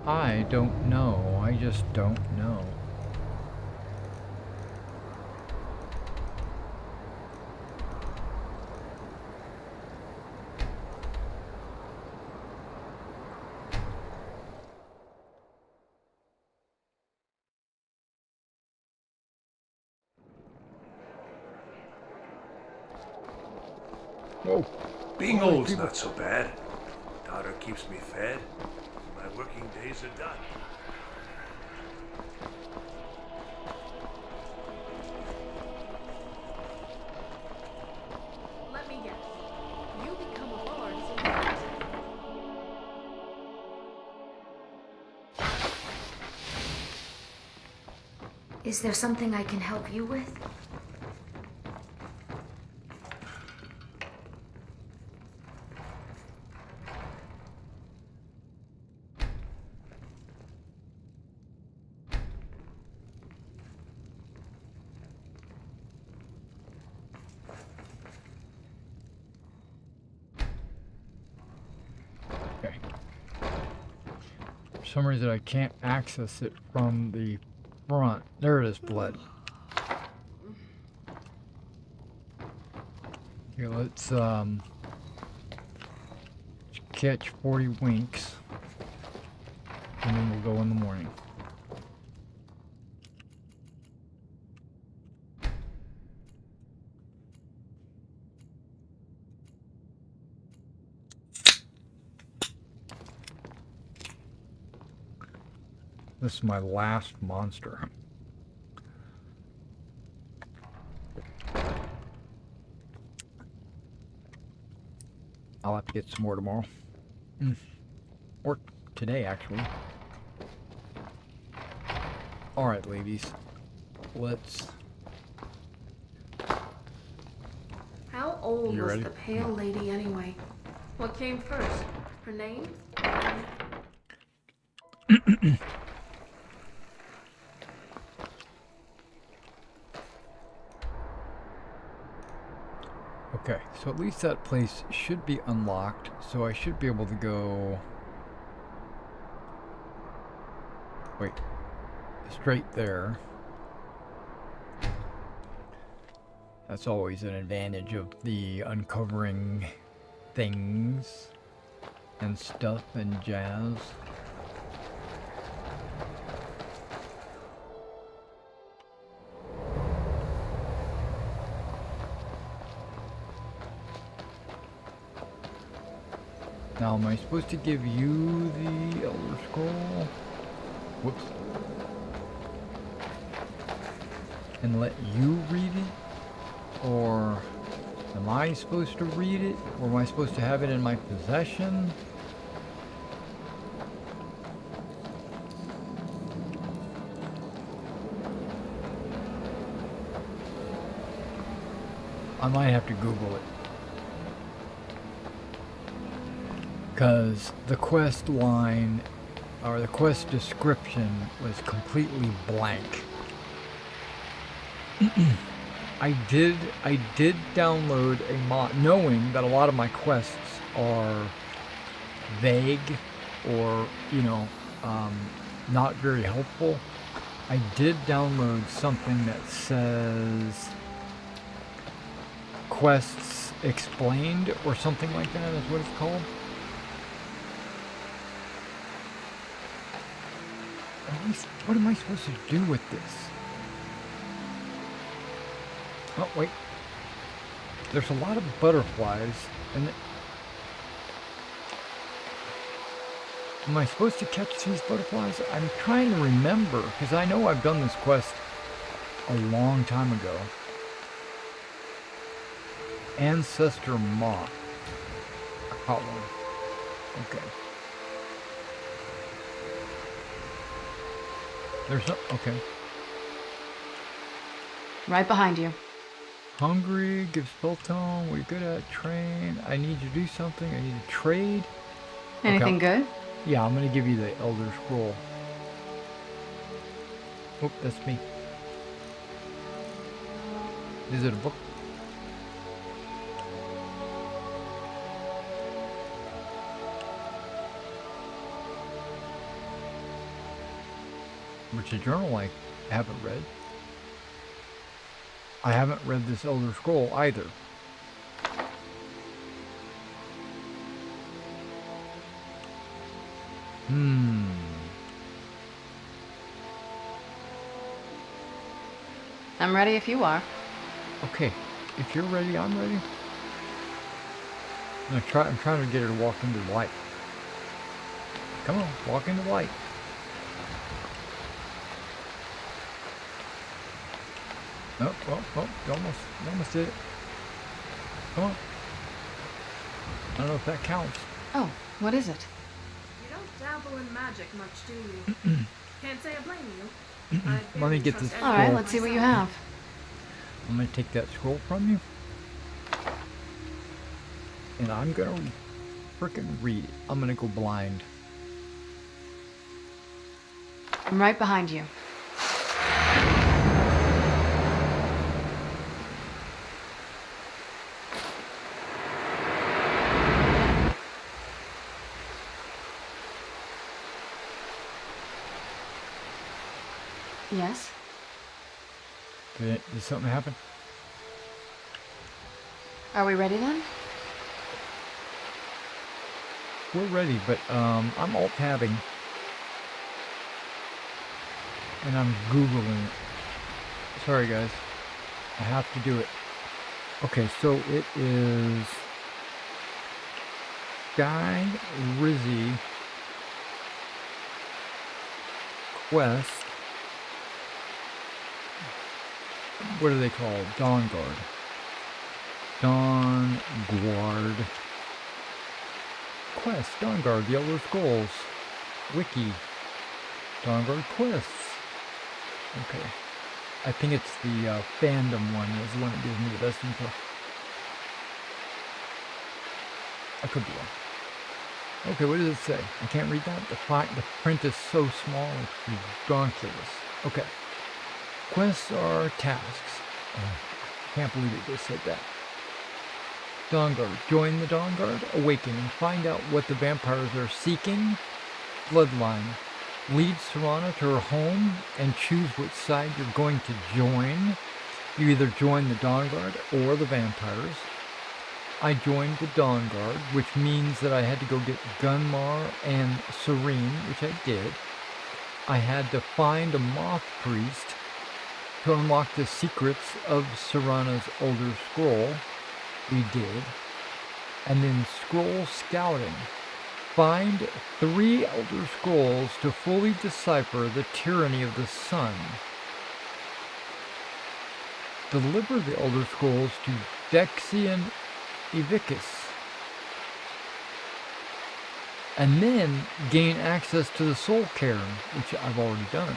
I don't know. I just don't know. Whoa. Being old's not so bad. Daughter keeps me fed. My working days are done. Let me guess. You become a lord as a Is there something I can help you with? some reason I can't access it from the front. There it is, blood. Okay, let's catch 40 winks, and then we'll go in the morning. This is my last monster. I'll have to get some more tomorrow. Or today, actually. Alright, ladies. Let's... How old You was ready? the pale lady anyway? What came first? Her name? Okay, so at least that place should be unlocked, so I should be able to go... Wait. Straight there. That's always an advantage of the uncovering things and stuff and jazz. Now, am I supposed to give you the Elder Scroll? Whoops. And let you read it? Or am I supposed to read it? Or am I supposed to have it in my possession? I might have to Google it. Because the quest line, or the quest description, was completely blank. I did download a mod, knowing that a lot of my quests are vague or, you know, not very helpful. I did download something that says quests explained or something like that is what it's called. What am I supposed to do with this? Oh, wait. There's a lot of butterflies, and... Am I supposed to catch these butterflies? I'm trying to remember, because I know I've done this quest a long time ago. Ancestor moth. I caught one. Okay. There's no... Okay. Right behind you. Hungry, give spell tone, what are you good at? Train. I need you to do something. I need to trade. Anything good? Yeah, I'm gonna give you the Elder Scroll. Oh, that's me. Is it a book? Which a journal I haven't read. I haven't read this Elder Scroll either. I'm ready if you are. Okay, if you're ready, I'm ready. I'm trying to get her to walk into the light. Come on, walk into the light. Oh, you almost did it. Come on. I don't know if that counts. Oh, what is it? You don't dabble in magic much, do you? Can't say I blame you. I Let me barely get trust this anyone All right, Scroll. let's see what you myself. have. I'm gonna take that scroll from you. And I'm gonna freaking read it. I'm gonna go blind. I'm right behind you. Yes? Did something happen? Are we ready then? We're ready, but I'm alt-tabbing. And I'm Googling it. Sorry, guys. I have to do it. Okay, so it is Guy Rizzy Quest. What are they called? Dawn Guard. Dawn Guard. Quest. Dawn Guard. The Elder Scrolls. Wiki. Dawn Guard Quests. Okay. I think it's the fandom one is the one that gives me the best info. I could be wrong. Okay, what does it say? I can't read that. The print is so small, it's ridiculous. Okay. Quests are tasks. Oh, I can't believe it just said that. Dawn Guard. Join the Dawn Guard. Awaken and find out what the vampires are seeking. Bloodline. Lead Serana to her home and choose which side you're going to join. You either join the Dawn Guard or the vampires. I joined the Dawn Guard, which means that I had to go get Gunmar and Serene, which I did. I had to find a Moth Priest to unlock the secrets of Serana's Elder Scroll. We did. And then Scroll Scouting. Find 3 Elder Scrolls to fully decipher the tyranny of the sun. Deliver the Elder Scrolls to Dexian Evicus. And then gain access to the Soul Cairn, which I've already done.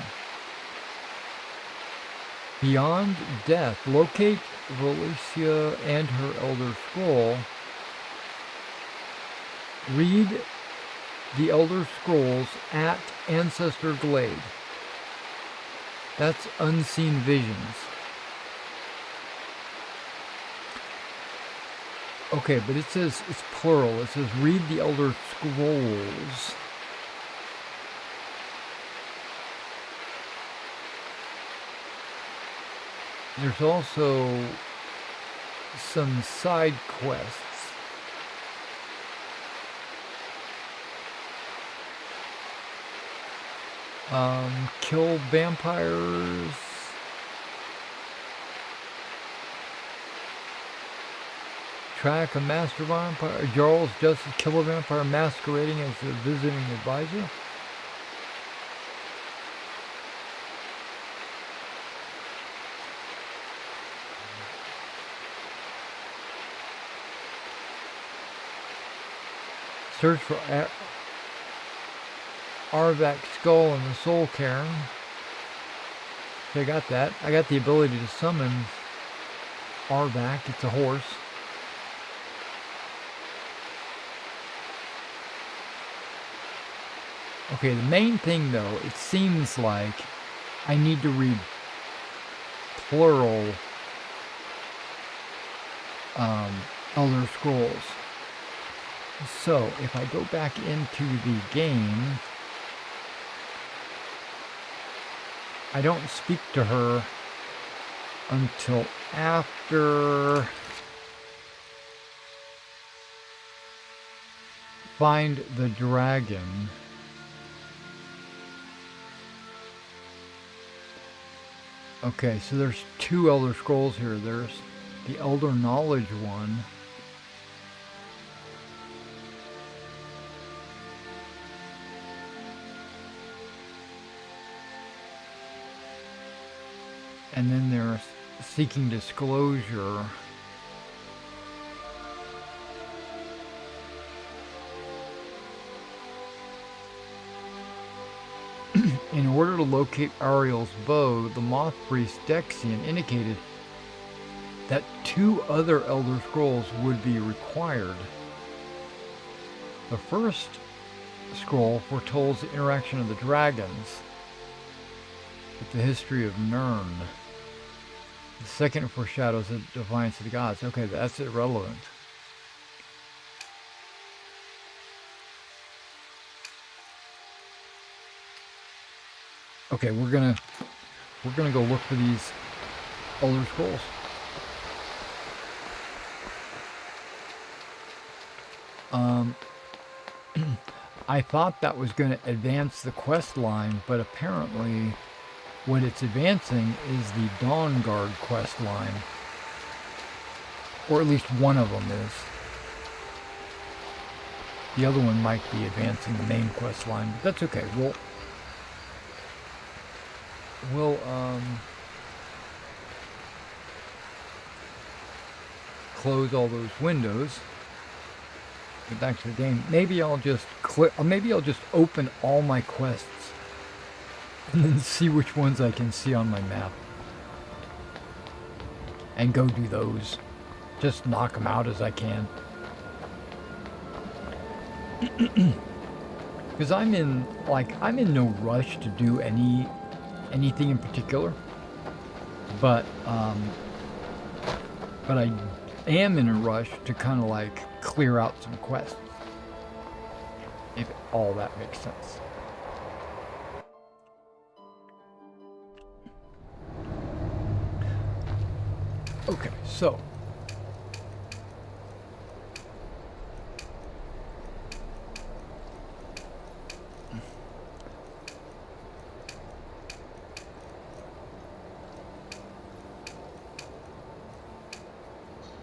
Beyond Death. Locate Valencia and her Elder Scroll. Read the Elder Scrolls at Ancestor Glade. That's Unseen Visions. Okay, but it says it's plural. It says read the Elder Scrolls. There's also some side quests. Kill vampires. Track a master vampire. Jarl's Justice. Kill a vampire masquerading as a visiting advisor. Search for Arvak's skull and the Soul Cairn. So I got that. I got the ability to summon Arvak. It's a horse. Okay, the main thing though, it seems like I need to read plural Elder Scrolls. So if I go back into the game, I don't speak to her until after Find the Dragon. Okay, so there's 2 Elder Scrolls here. There's the Elder Knowledge one. And then there's Seeking Disclosure. In order to locate Ariel's bow, the Moth Priest Dexian indicated that 2 other Elder Scrolls would be required. The first scroll foretells the interaction of the dragons with the history of Nirn. The second foreshadows the defiance of the gods. Okay, that's irrelevant. Okay, we're we're gonna go look for these Elder Scrolls. I thought that was going to advance the quest line, but apparently what it's advancing is the Dawn Guard quest line. Or at least one of them is. The other one might be advancing the main quest line, but that's okay. We'll close all those windows. Get back to the game. Maybe I'll just open all my quests and then see which ones I can see on my map and go do those. Just knock them out as I can. Because I'm in no rush to do anything in particular, but I am in a rush to kind of like clear out some quests, if all that makes sense. Okay, so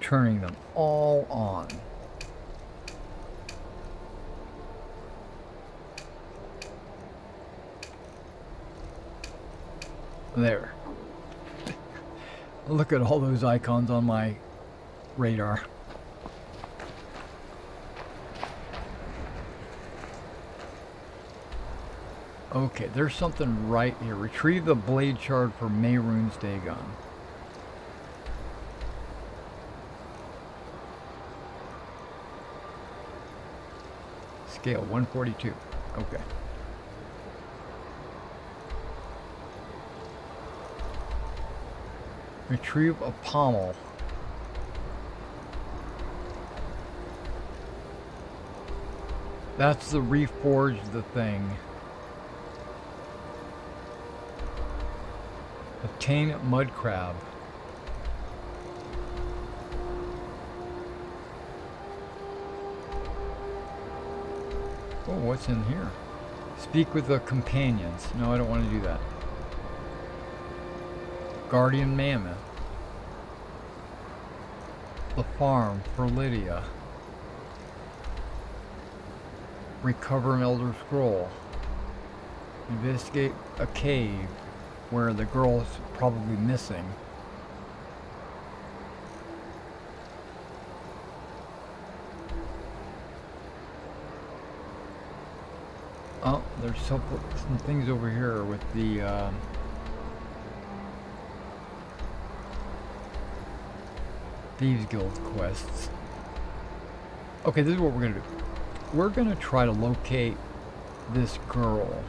turning them all on. There. Look at all those icons on my radar. Okay, there's something right here. Retrieve the blade shard for Mehrunes Dagon. Scale 142. Okay. Retrieve a pommel. That's the reforge the thing. Obtain mud crab. Oh, what's in here? Speak with the companions. No, I don't want to do that. Guardian Mammoth. The farm for Lydia. Recover an Elder Scroll. Investigate a cave where the girl is probably missing. Oh, there's some things over here with the Thieves Guild quests. Okay, this is what we're gonna do. We're gonna try to locate this girl.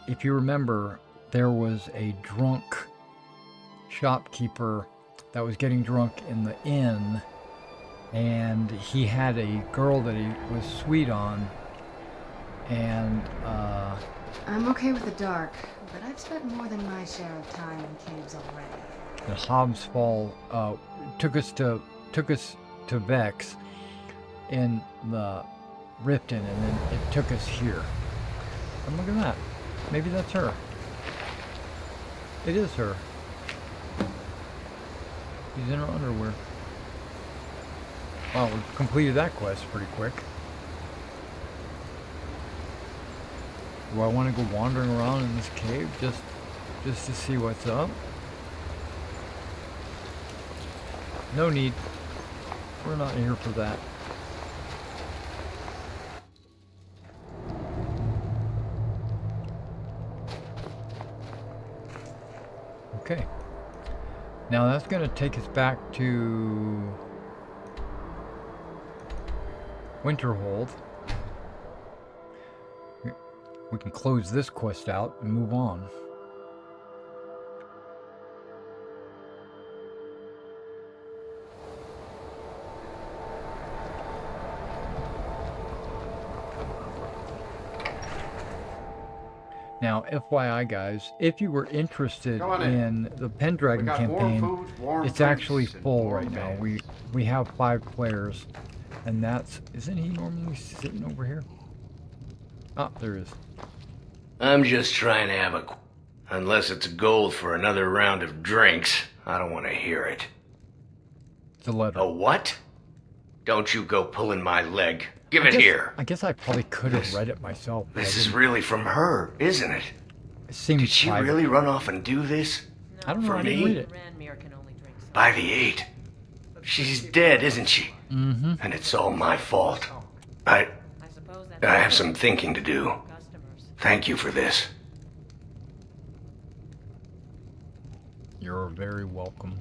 If you remember, there was a drunk shopkeeper that was getting drunk in the inn, and he had a girl that he was sweet on, and I'm okay with the dark, but I've spent more than my share of time in caves already. the Hobbs Fall took us to Vex in the Riften, and then it took us here. And look at that. Maybe that's her. It is her. She's in her underwear. Wow, we completed that quest pretty quick. Do I want to go wandering around in this cave just to see what's up? No need. We're not here for that. Okay. Now that's going to take us back to Winterhold. We can close this quest out and move on. Now, FYI, guys, if you were interested Come on in the Pendragon We got warm campaign, foods, warm it's drinks, actually and full warm right now. beds. We have 5 players, and that's isn't he normally sitting over here? Ah, there is. I'm just trying to have a... Unless it's gold for another round of drinks, I don't want to hear it. It's a letter. A what? Don't you go pulling my leg. Give I it guess- here. I guess I probably could have read it myself. But This I is didn't. really from her, isn't it? It seems Did she private. really run off and do this? I don't know. For I didn't me? read it. By the 8. She's dead, isn't she? Mm-hmm. And it's all my fault. I have some thinking to do. Thank you for this. You're very welcome.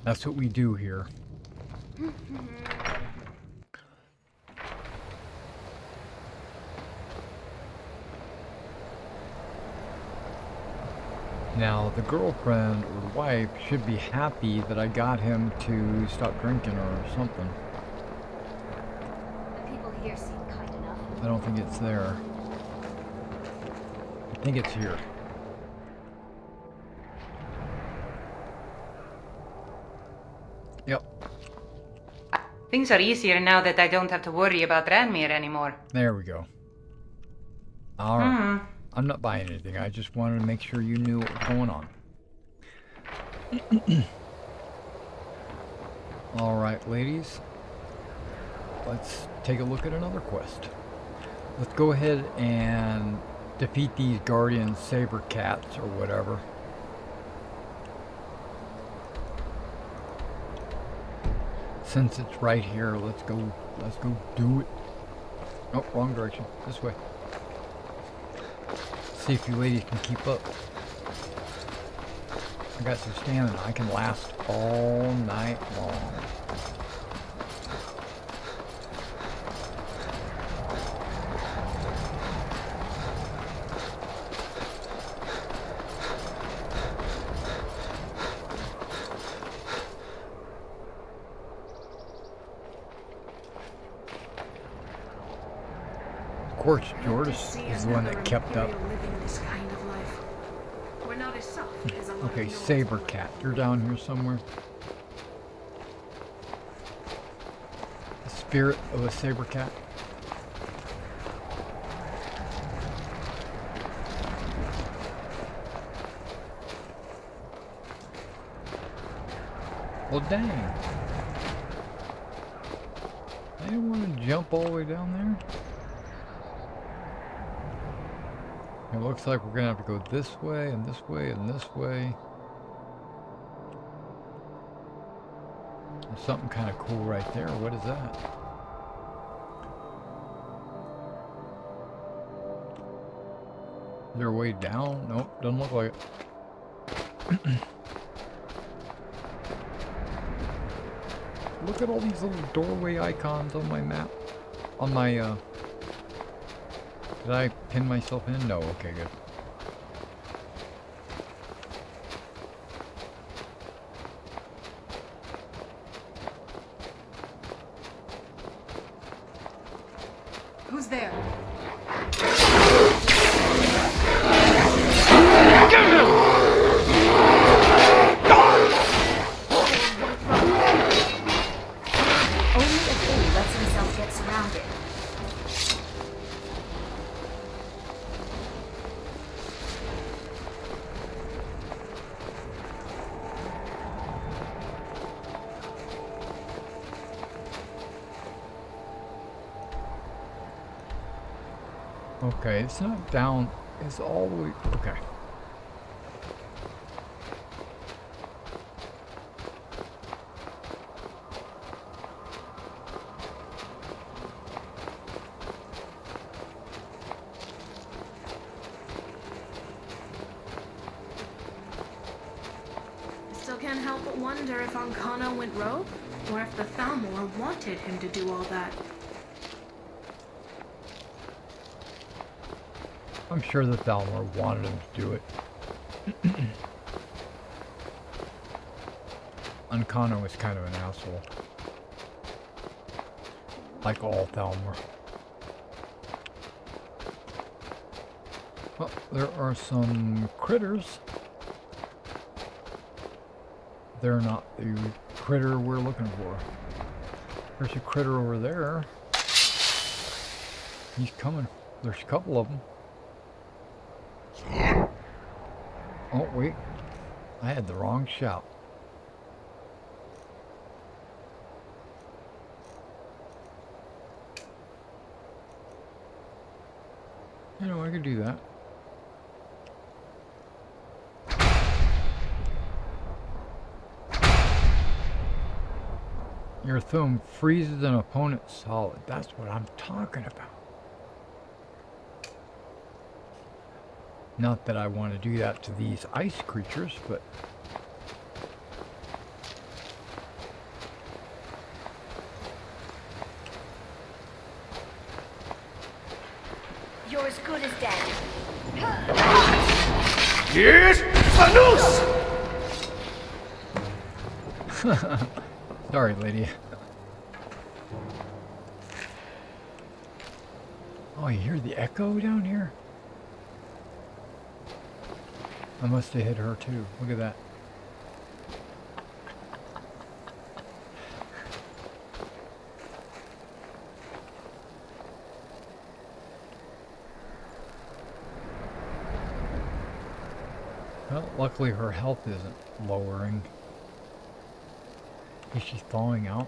That's what we do here. Now, the girlfriend or wife should be happy that I got him to stop drinking or something. The people here seem kind enough. I don't think it's there. I think it's here. Yep, Things are easier now that I don't have to worry about Ranmir anymore. there we go. Alright. I'm not buying anything. I just wanted to make sure you knew what was going on. Alright, ladies. Let's take a look at another quest. Let's go ahead and defeat these guardian saber cats or whatever. Since it's right here, let's go do it. Oh, wrong direction. This way. See if you ladies can keep up. I got some stamina. I can last all night long. Of course, Jordas is the one that kept up. Living this kind of life. We're not as soft as a lot Okay, of the old Saber ones. Cat, you're down here somewhere. The spirit of a Saber Cat. Well, dang. I didn't want to jump all the way down there. It looks like we're gonna have to go this way and this way and this way. There's something kind of cool right there. What is that? Is there a way down? Nope, doesn't look like it. Look at all these little doorway icons on my map. On my, Did I pin myself in? No, okay, good. Who's there? Only a fool lets himself get surrounded. Okay, it's not down. It's all the way. Okay. I still can't help but wonder if Ancana went rogue, or if the Thalmor wanted him to do all that. I'm sure the Thalmor wanted him to do it. Ancana was kind of an asshole. Like all Thalmor. Well, there are some critters. They're not the critter we're looking for. There's a critter over there. He's coming. There's a couple of them. Oh, wait. I had the wrong shout. You know, I could do that. Your thumb freezes an opponent solid. That's what I'm talking about. Not that I want to do that to these ice creatures, but... You're as good as dead. Yes, FNIS! Sorry, Lydia. Oh, you hear the echo down here? I must have hit her too. Look at that. Well, luckily her health isn't lowering. Is she thawing out?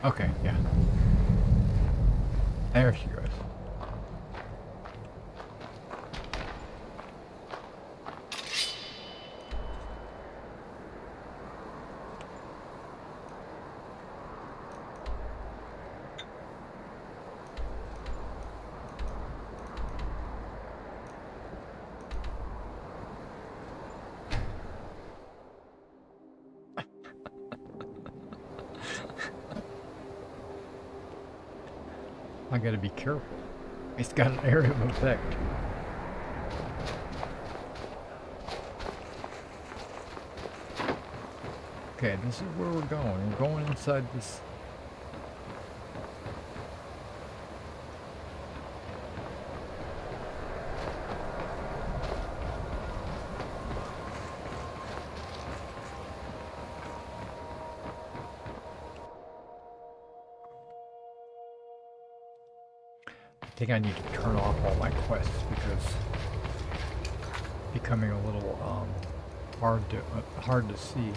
Okay, yeah. There she goes. I gotta be careful. It's got an area of effect. Okay, this is where we're going. We're going inside this. I think I need to turn off all my quests because it's becoming a little hard to see.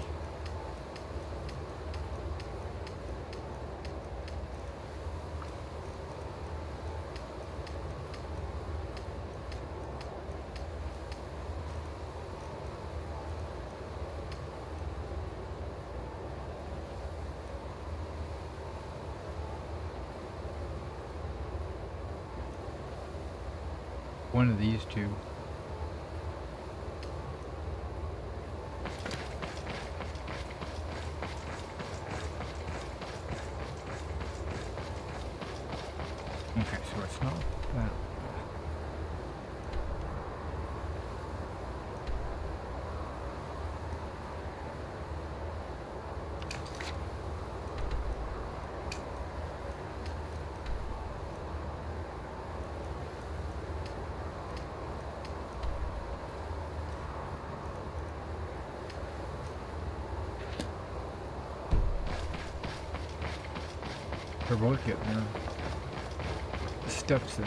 One of these two. Okay, so it's not that. They're both getting their steps in.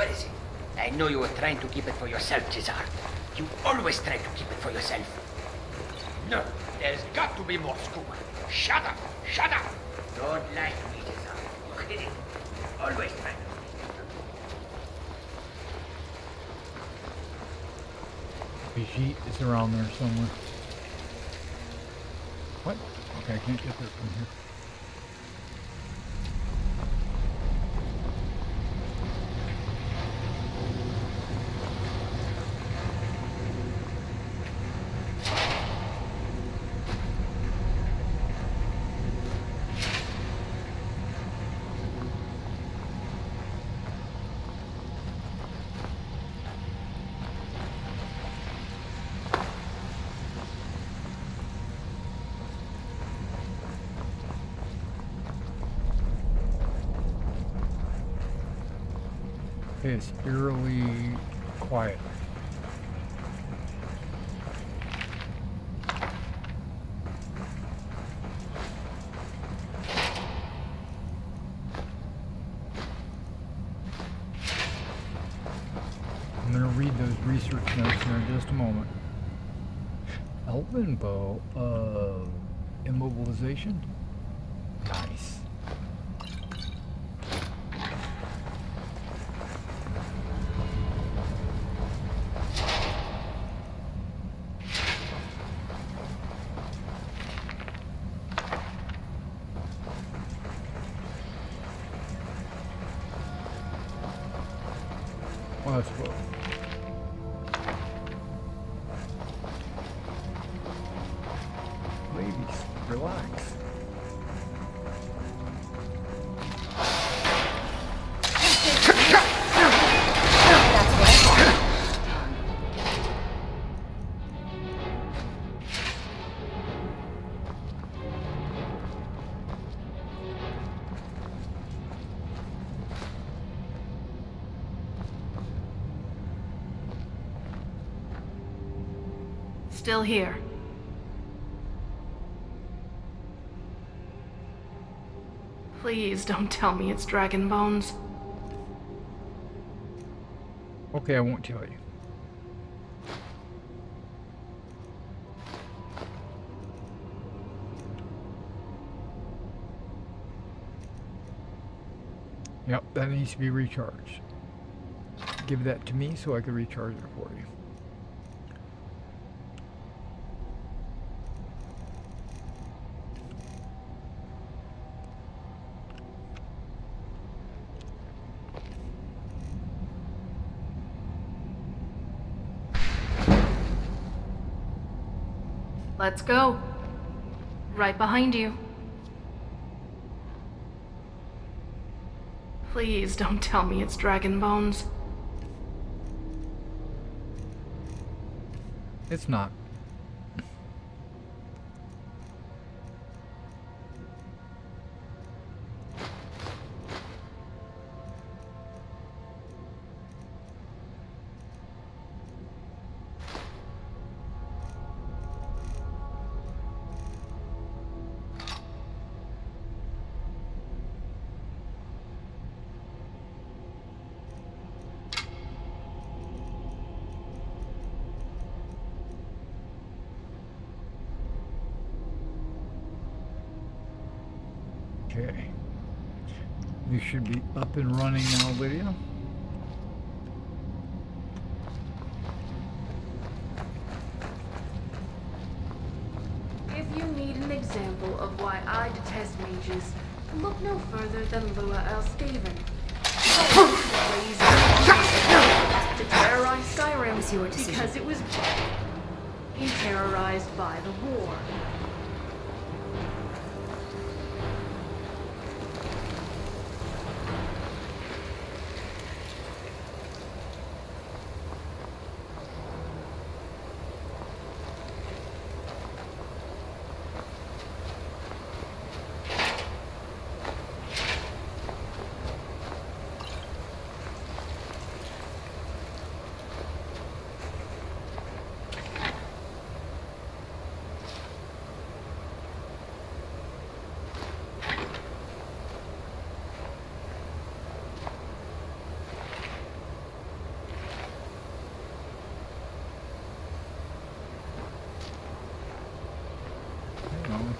Where is it? I know you were trying to keep it for yourself, Cesar. You always try to keep it for yourself. No, there's got to be more scoop. Shut up! Shut up! Don't lie to me, Cesar. You hit it. Always try. Bijin is around there somewhere. What? Okay, I can't get there from here. Okay, it's eerily quiet. I'm going to read those research notes here in just a moment. Elven bow of immobilization? Nice. Oh, that's cool. Ladies, relax. Still here. Please don't tell me it's dragon bones. Okay, I won't tell you. Yep, that needs to be recharged. Give that to me so I can recharge it for you. Let's go. Right behind you. Please don't tell me it's dragon bones. It's not. Okay. You should be up and running now, Lydia. If you need an example of why I detest mages, look no further than Lua Elskaven. To terrorize Skyrim because it was being terrorized by the war.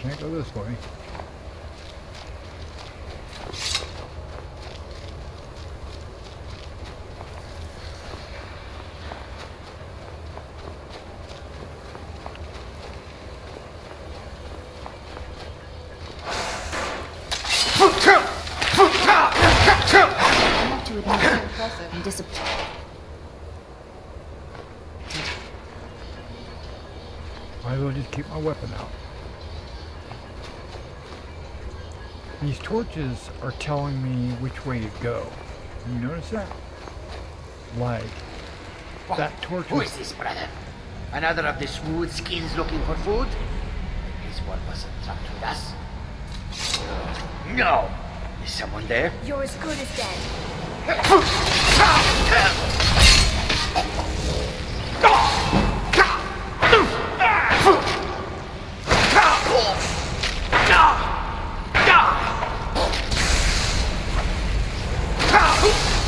can't go this way. Not to admit so impressive and disappointing. Might as well just keep my weapon out. These torches are telling me which way to go. You notice that? Like, that torch Who is this, brother? Another of the smooth skins looking for food? His one wasn't trapped with us. No! Is someone there? You're as good as dead.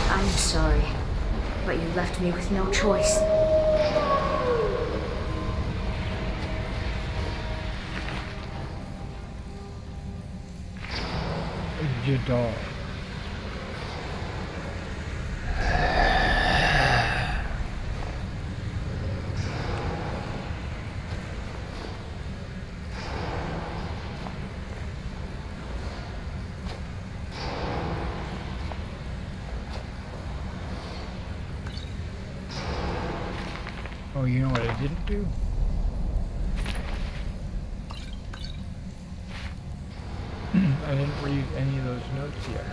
I'm sorry, but you left me with no choice. Jadar. Oh, you know what I didn't do? I didn't read any of those notes yet.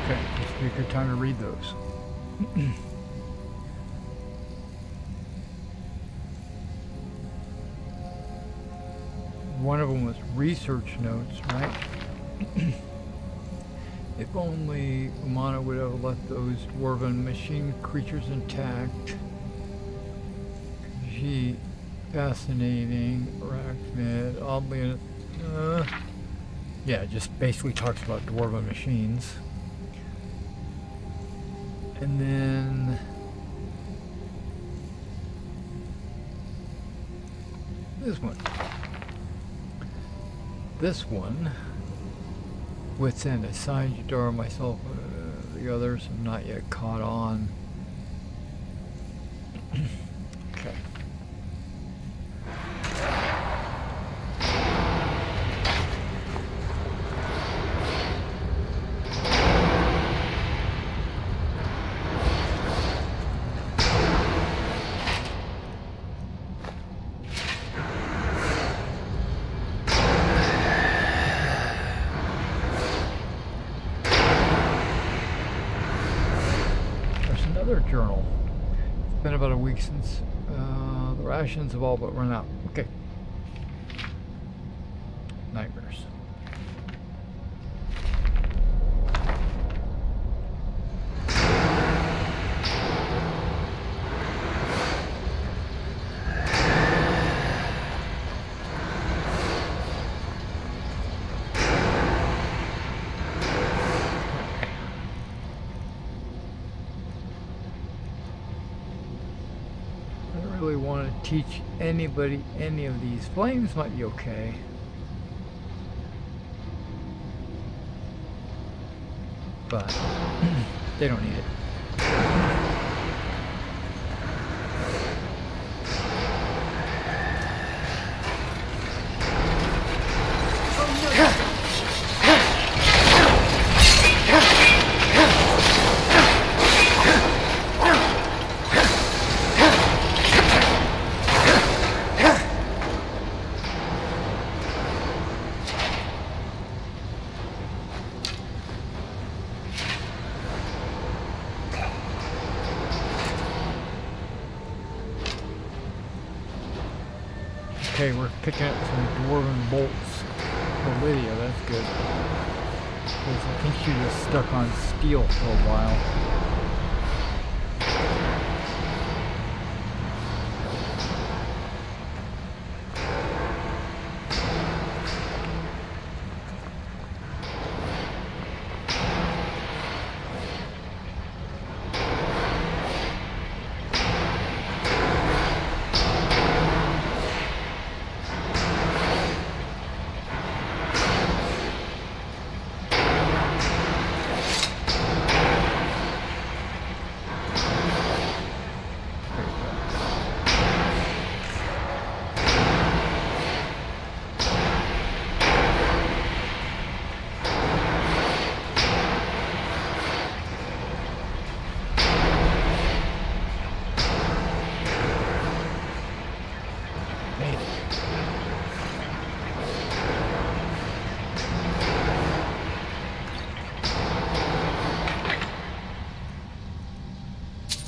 Okay, this would be a good time to read those. One of them was research notes, right? If only Umana would have left those Dwarven machine creatures intact. She, fascinating, arachnid, oddly, yeah, it just basically talks about Dwarven machines. And then this one. This one. Wits End, assigned Jadar myself, the others have not yet caught on. Okay. Journal. It's been about a week since the rations have all but run out. Okay. Nightmares. Teach anybody any of these. Flames might be okay. But they don't need it. Okay, we're picking up some Dwarven bolts for Lydia, that's good. Because I think she was stuck on steel for a while.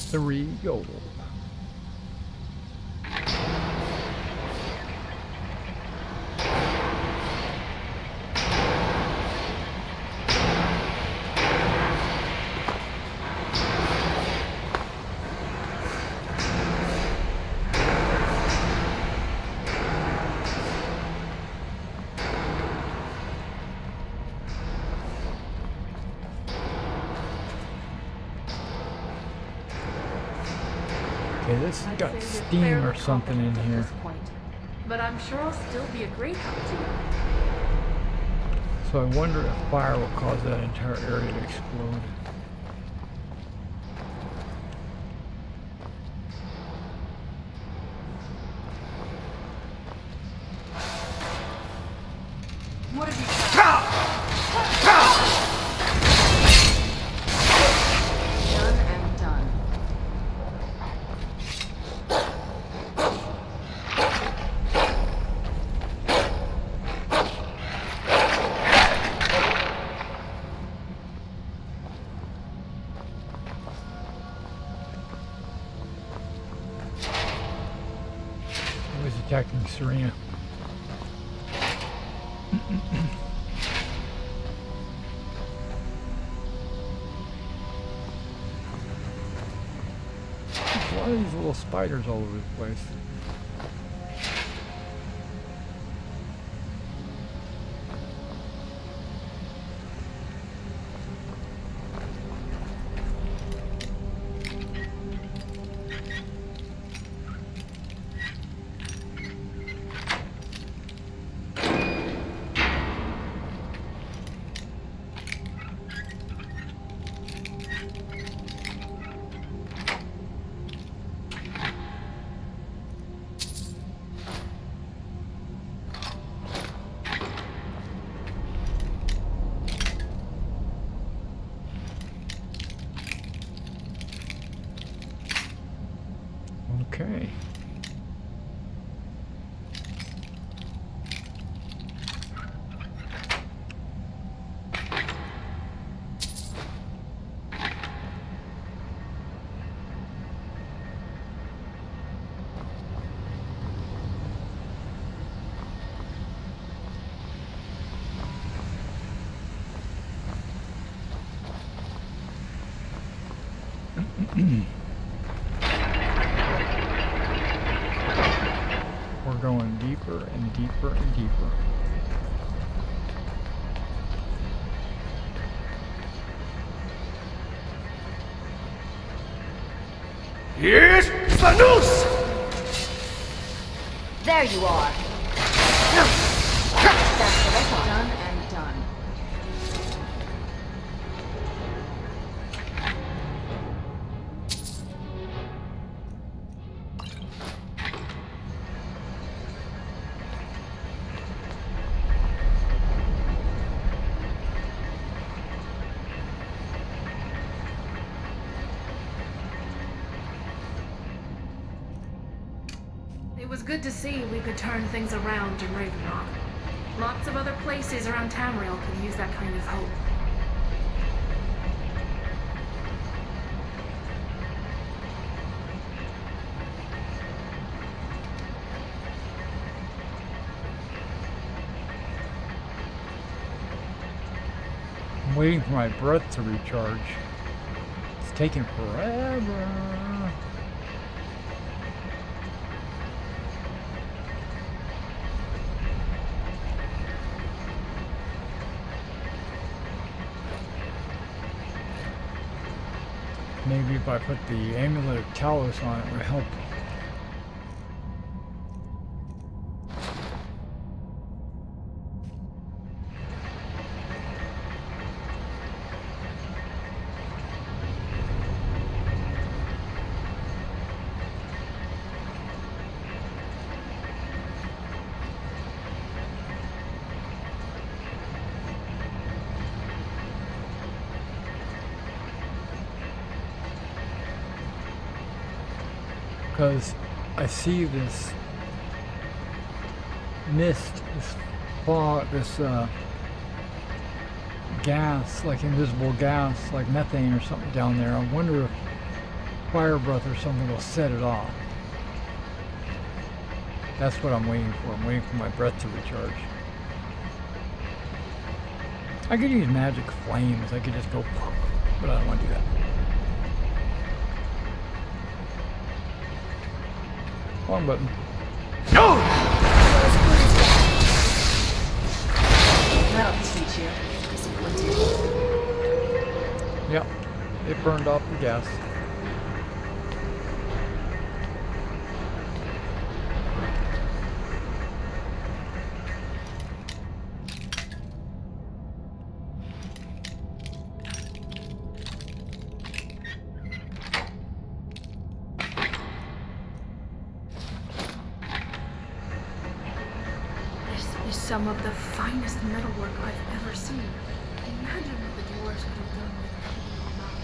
3 gold. Okay, this has I'd got say we're steam fairly or something in competent at here. this point, but I'm sure I'll still be a great help to you. So I wonder if fire will cause that entire area to explode. What have you got? Done and done. He was attacking Serena. There's a lot of these little spiders all over the place. Okay. We're going deeper and deeper and deeper. Yes, FNIS! There you are. That's what I thought. Done and done. It was good to see we could turn things around in Raven Rock. Lots of other places around Tamriel could use that kind of hope. I'm waiting for my breath to recharge. It's taking forever. Maybe if I put the amulet of Talos on it would help. Because I see this mist, this fog, this gas, like invisible gas, like methane or something down there. I wonder if fire breath or something will set it off. That's what I'm waiting for. I'm waiting for my breath to recharge. I could use magic flames. I could just go, but I don't want to do that. Wrong button. That'll teach you. Disappointed. Yep, it burned off the gas. This is some of the finest metalwork I've ever seen. Imagine what the dwarves would have done with it all night.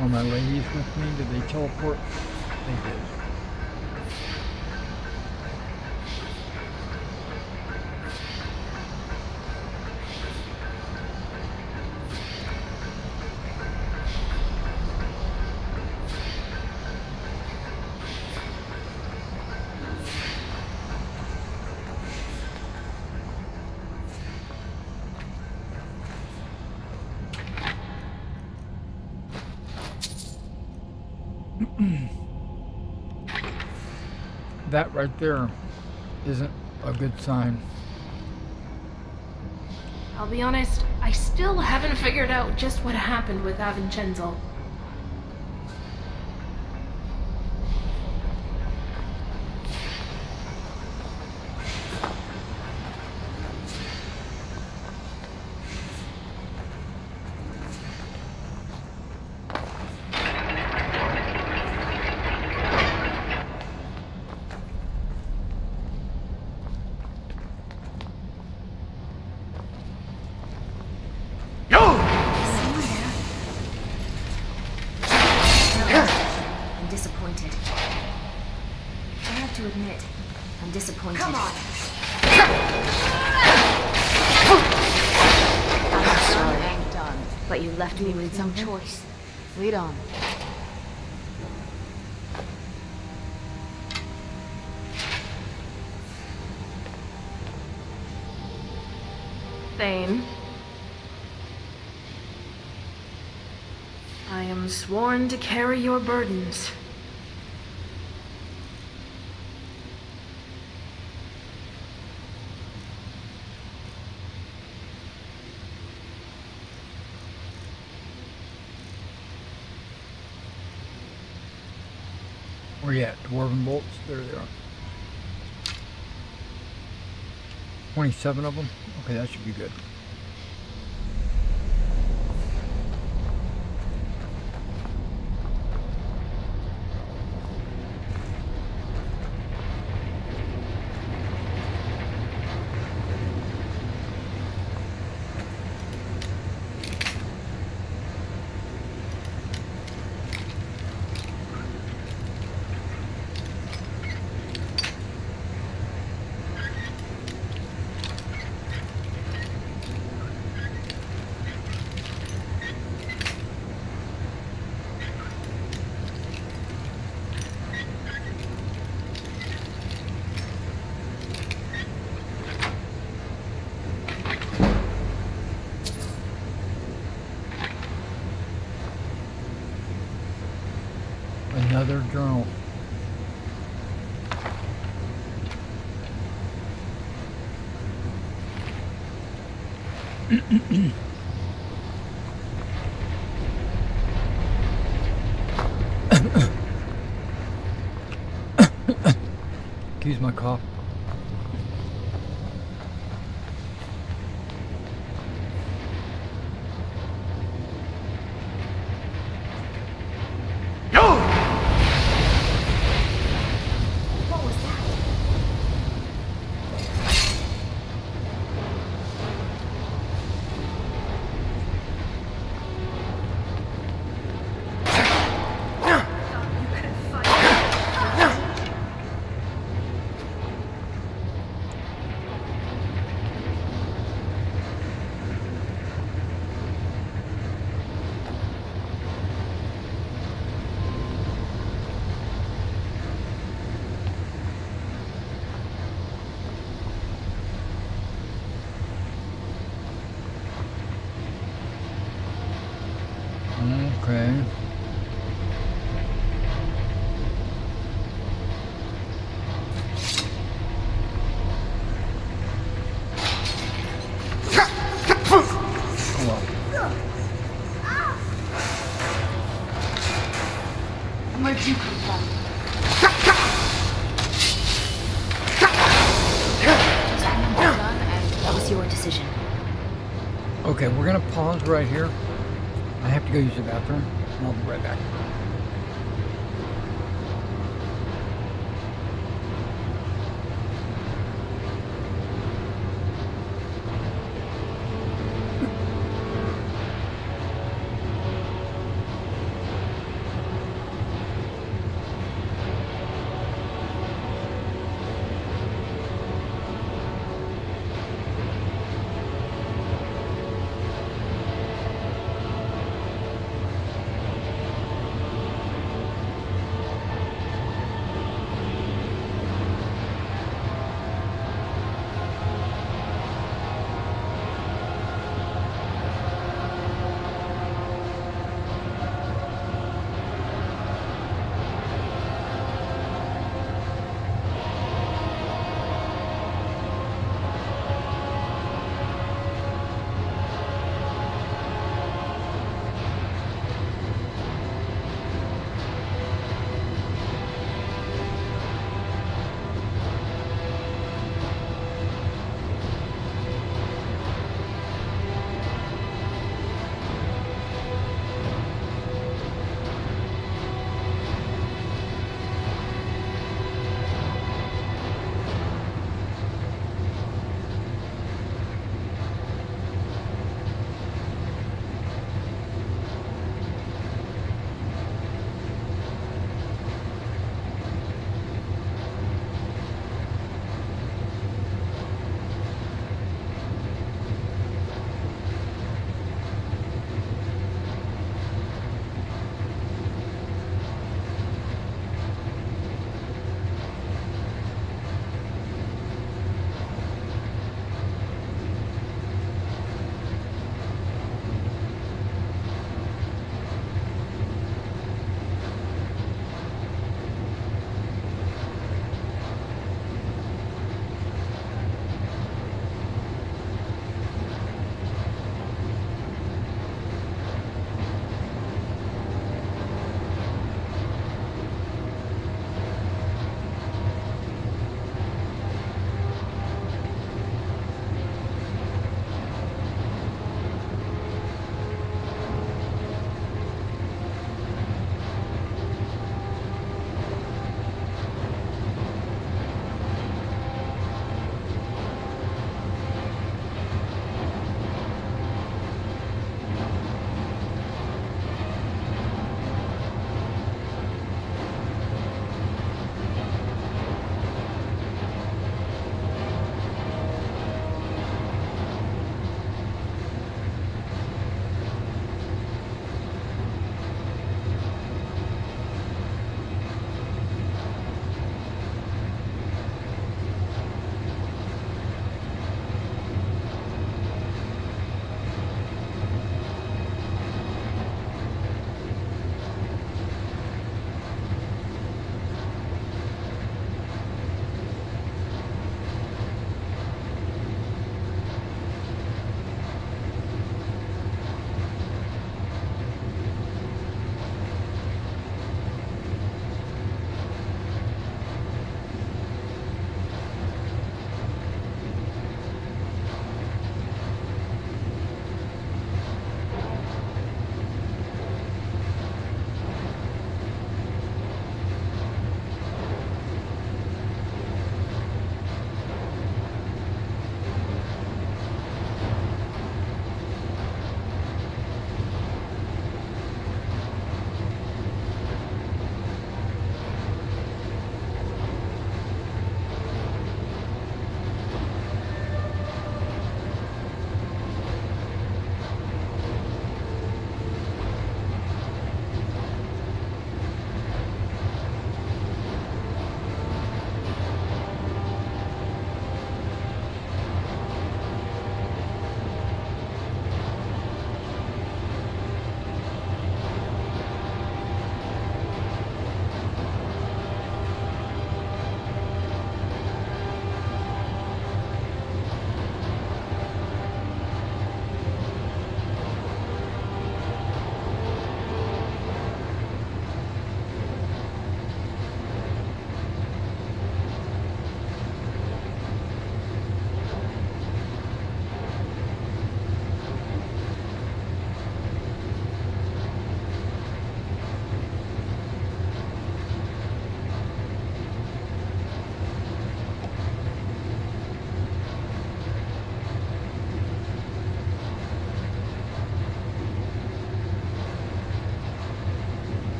Are my ladies with me? Did they teleport? They did. That right there isn't a good sign. I'll be honest, I still haven't figured out just what happened with Avincenzo. I'm sorry, I'm done. But you left me with no choice. Lead on. Thane. I am sworn to carry your burdens. Where you at? Dwarven bolts? There they are. 27 of them? Okay, that should be good. Another journal. Excuse my cough. Okay. Where'd you come from? That was your decision. Okay, we're gonna pause right here. I have to go use the bathroom, and I'll be right back.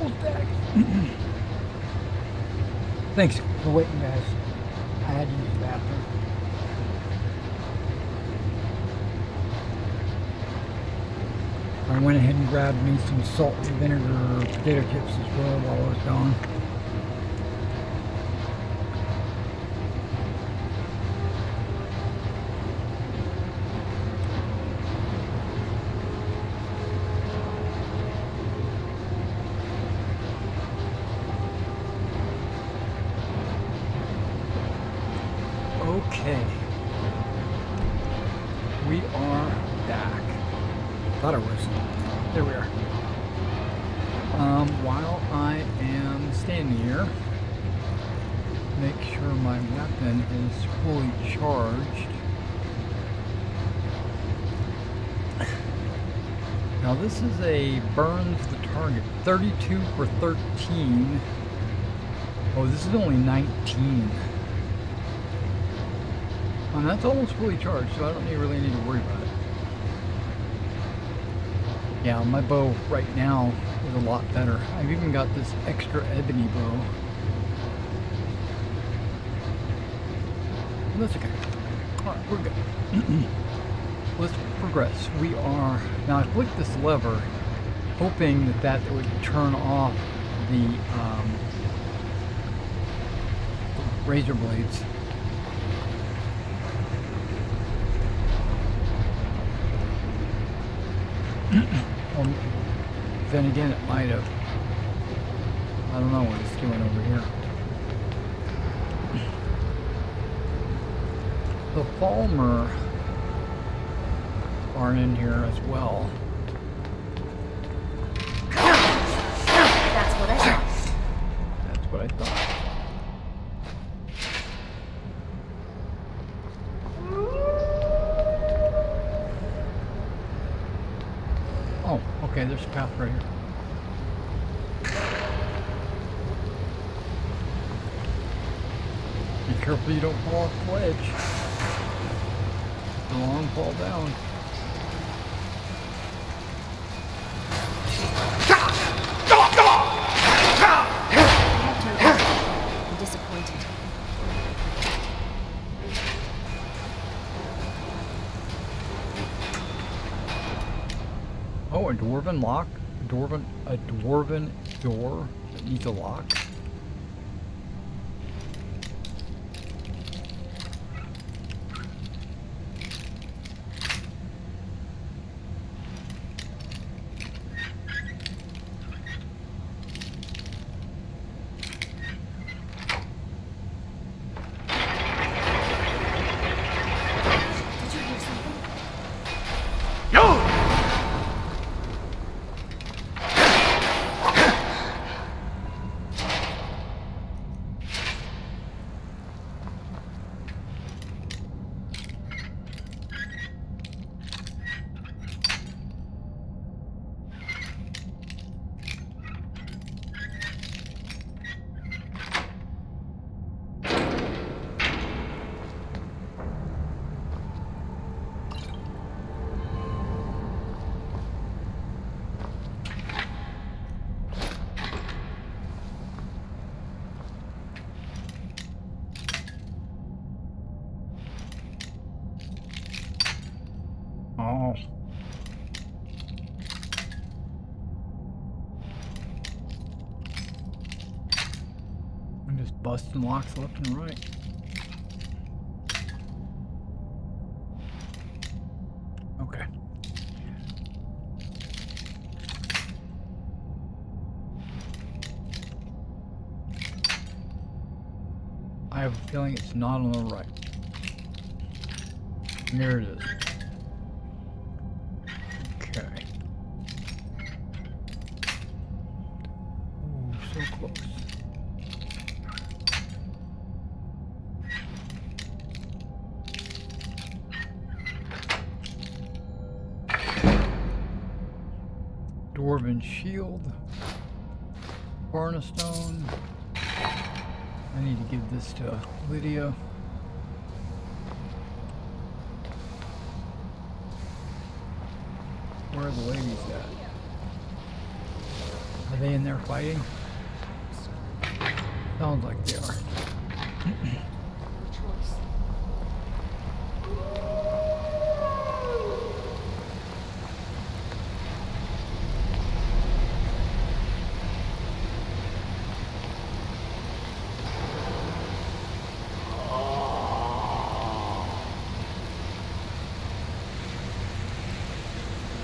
double stack. Thanks for waiting, guys. I had to use the bathroom. I went ahead and grabbed me some salt and vinegar potato chips as well while I was gone. Okay. We are back. Thought I was. There we are. While I am standing here, make sure my weapon is fully charged. Now this is a burns the target 32 for 13. Oh, this is only 19. And that's almost fully charged, so I don't really need to worry about it. Yeah, my bow right now is a lot better. I've even got this extra ebony bow. But that's okay. Alright, we're good. Let's progress. We are... Now I flicked this lever, hoping that would turn off the razor blades. Well, then again, it might have. I don't know what it's doing over here. The Falmer are in here as well. That's what I thought. That's what I thought. Oh, okay, there's a path right here. Be careful you don't fall off the ledge. The long fall down. I'm disappointed. Oh, a dwarven lock? A dwarven door that needs a lock? Oh. I'm just busting locks left and right. Okay. I have a feeling it's not on the right. There it is. Okay. Ooh, so close. Dwarven shield. Barnastone. I need to give this to Lydia. Where are the ladies at? Are they in there fighting? Sounds like they are.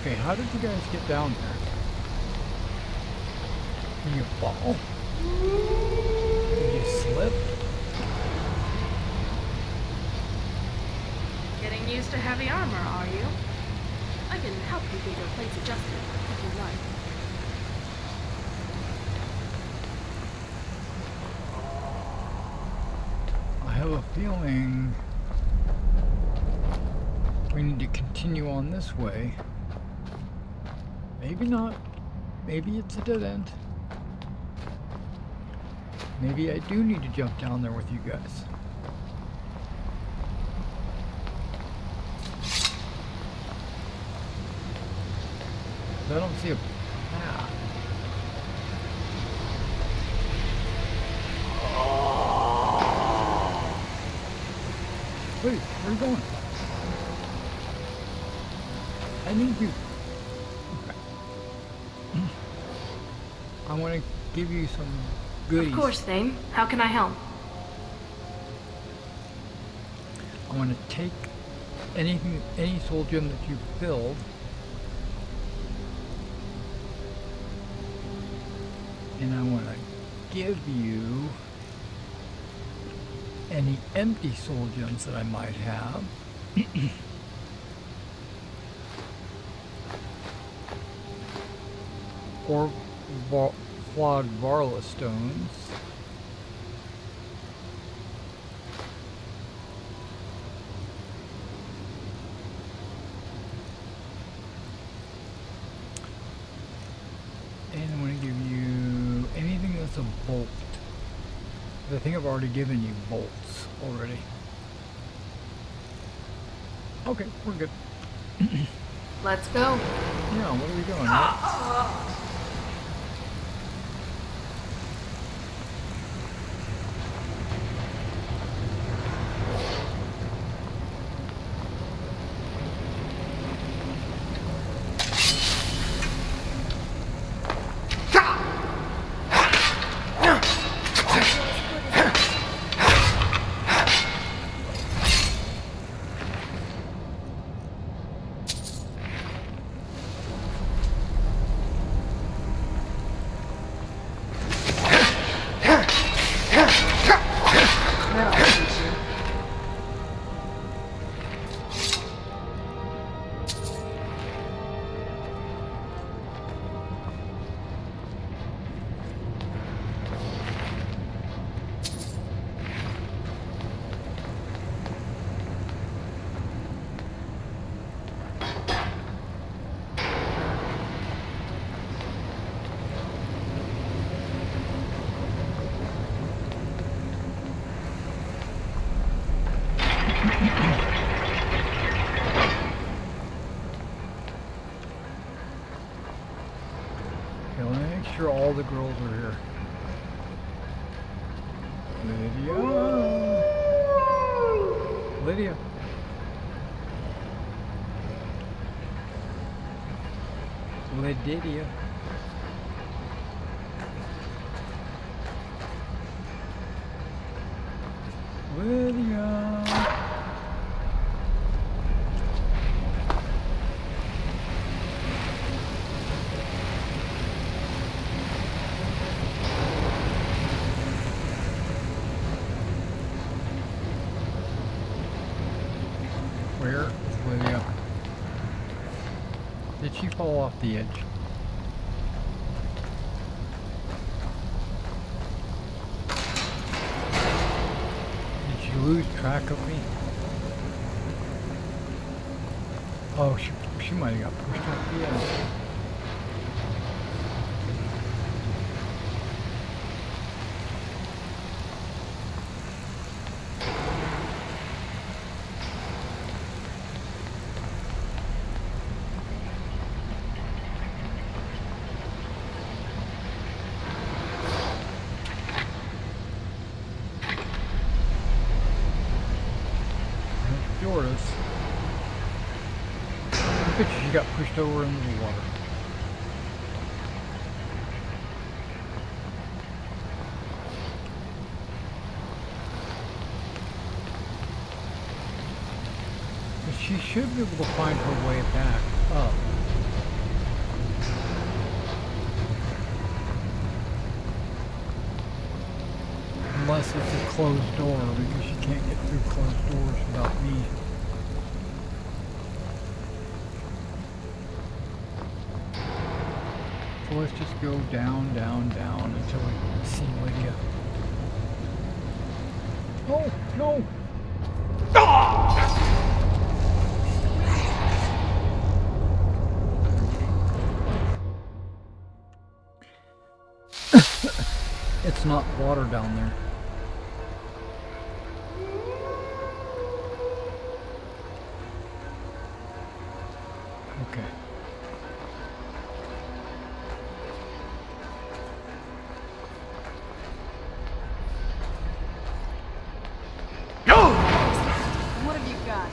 Okay, how did you guys get down there? Did you fall? Did you slip? Getting used to heavy armor, are you? I can help you get your plates adjusted, if you like. I have a feeling we need to continue on this way. Maybe not. Maybe it's a dead end. Maybe I do need to jump down there with you guys. I don't see a path. Wait, where are you going? I need you. I want to give you some goodies. Of course, Thane. How can I help? I want to take anything, any soul gem that you've filled, and I want to give you any empty soul gems that I might have. Or flawed Varla stones. And I want to give you anything that's a bolt. I think I've already given you bolts already. Okay, we're good. Let's go. Yeah, what are we doing? Right? All the girls are here. Lydia. Lydia. Lydia. Lydia. Where is Lydia? Did she fall off the edge? Did she lose track of me? Oh, she might have got pushed off the edge. she got pushed over into the water. But she should be able to find her way back up. Unless it's a closed door, because she can't get through closed doors without me. So let's just go down, down, down until we see Lydia. Oh, no! It's not water down there. Okay. What have you got?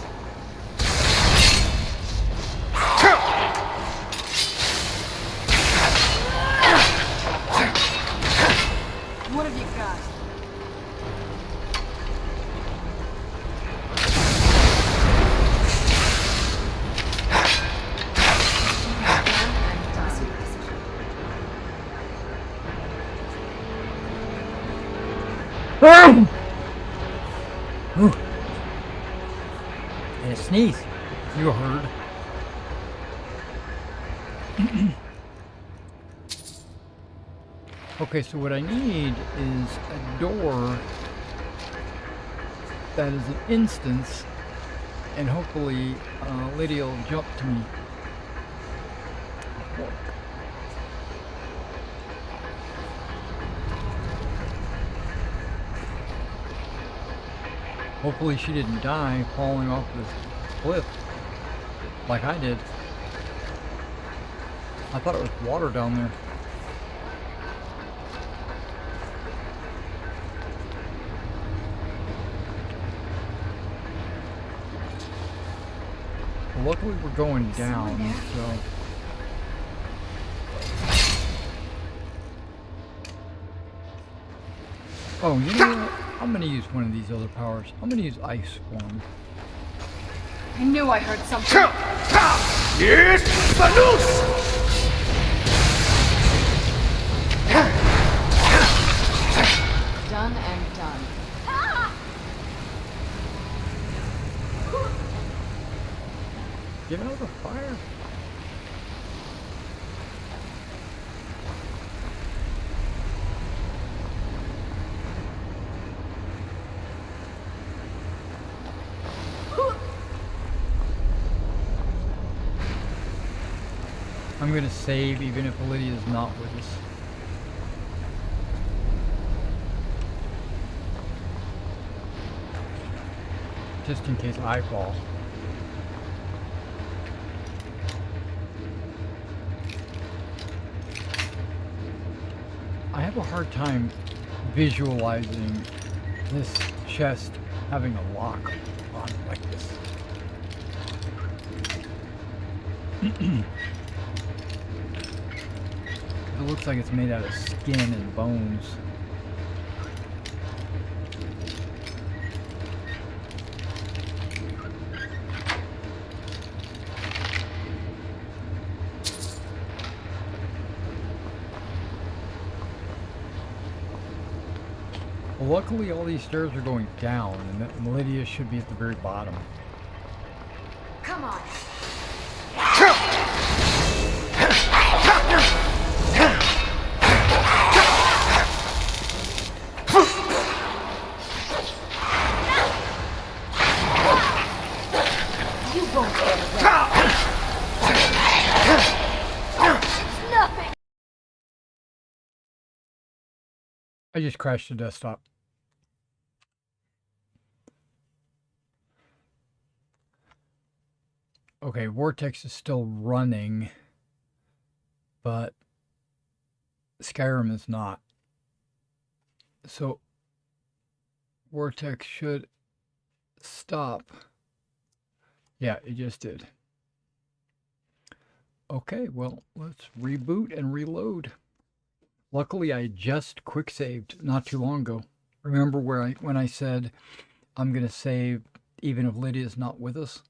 What have you got? Ooh. And a sneeze. You heard. Okay, so what I need is a door that is an instance, and hopefully Lydia will jump to me. Hopefully she didn't die falling off this cliff like I did. I thought it was water down there. Well, luckily we're going down, so... Oh, you know what? I'm gonna use one of these other powers. I'm gonna use Ice Form. I knew I heard something. Yes, FNIS! Done and done. Get out of the fire. I'm gonna save even if Lydia's not with us. Just in case I fall. I have a hard time visualizing this chest having a lock on like this. It looks like it's made out of skin and bones. Well, luckily all these stairs are going down, and Lydia should be at the very bottom. Come on. You won't get away. It's nothing. I just crashed the desktop. Okay, Vortex is still running, but Skyrim is not. So Vortex should stop. Yeah, it just did. Okay, well, let's reboot and reload. Luckily, I just quick saved not too long ago. Remember when I said I'm going to save even if Lydia's not with us?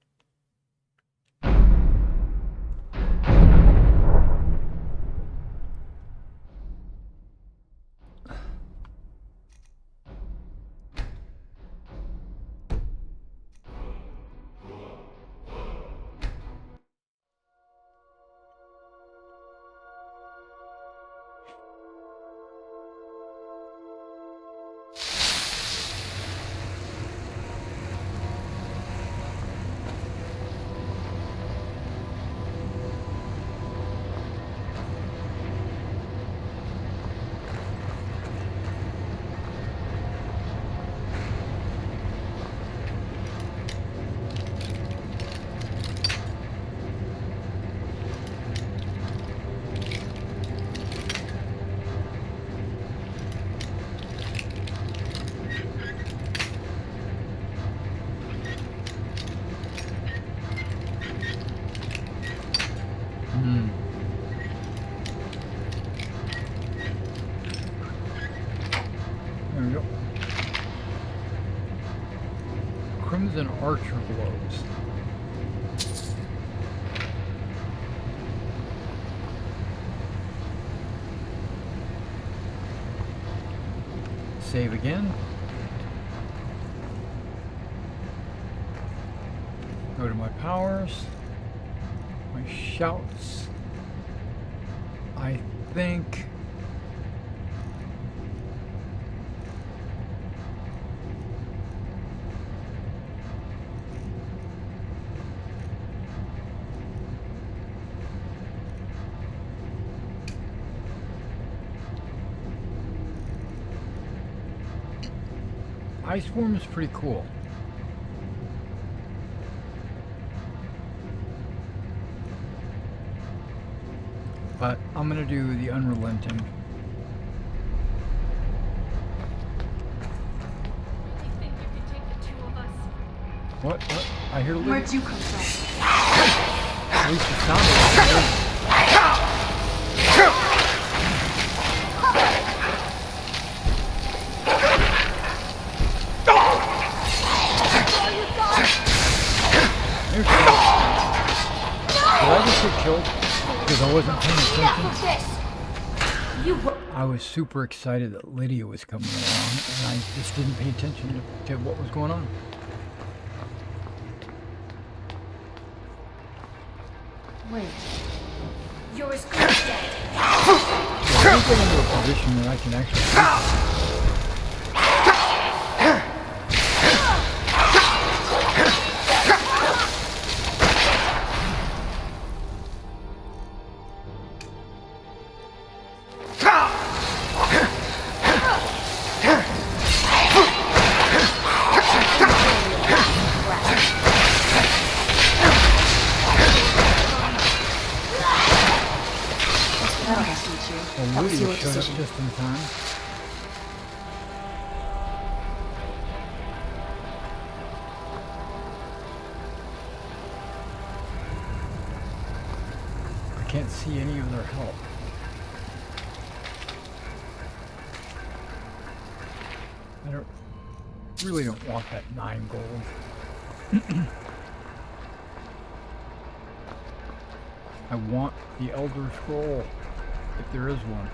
There we go. Crimson Archer blows. Save again. Go to my powers. My shouts. I think Ice Form is pretty cool. But I'm gonna do the Unrelenting. What? I hear Lydia. Where'd you come from? At least it sounded like it. Did I just get killed because I wasn't paying attention? I was super excited that Lydia was coming along, and I just didn't pay attention to what was going on. Wait. You're as good as dead. Well, I get into a position that I can actually. Lydia showed up just in time. I can't see any of their help. I really don't want that 9 gold. I want the Elder Scroll. If there is one.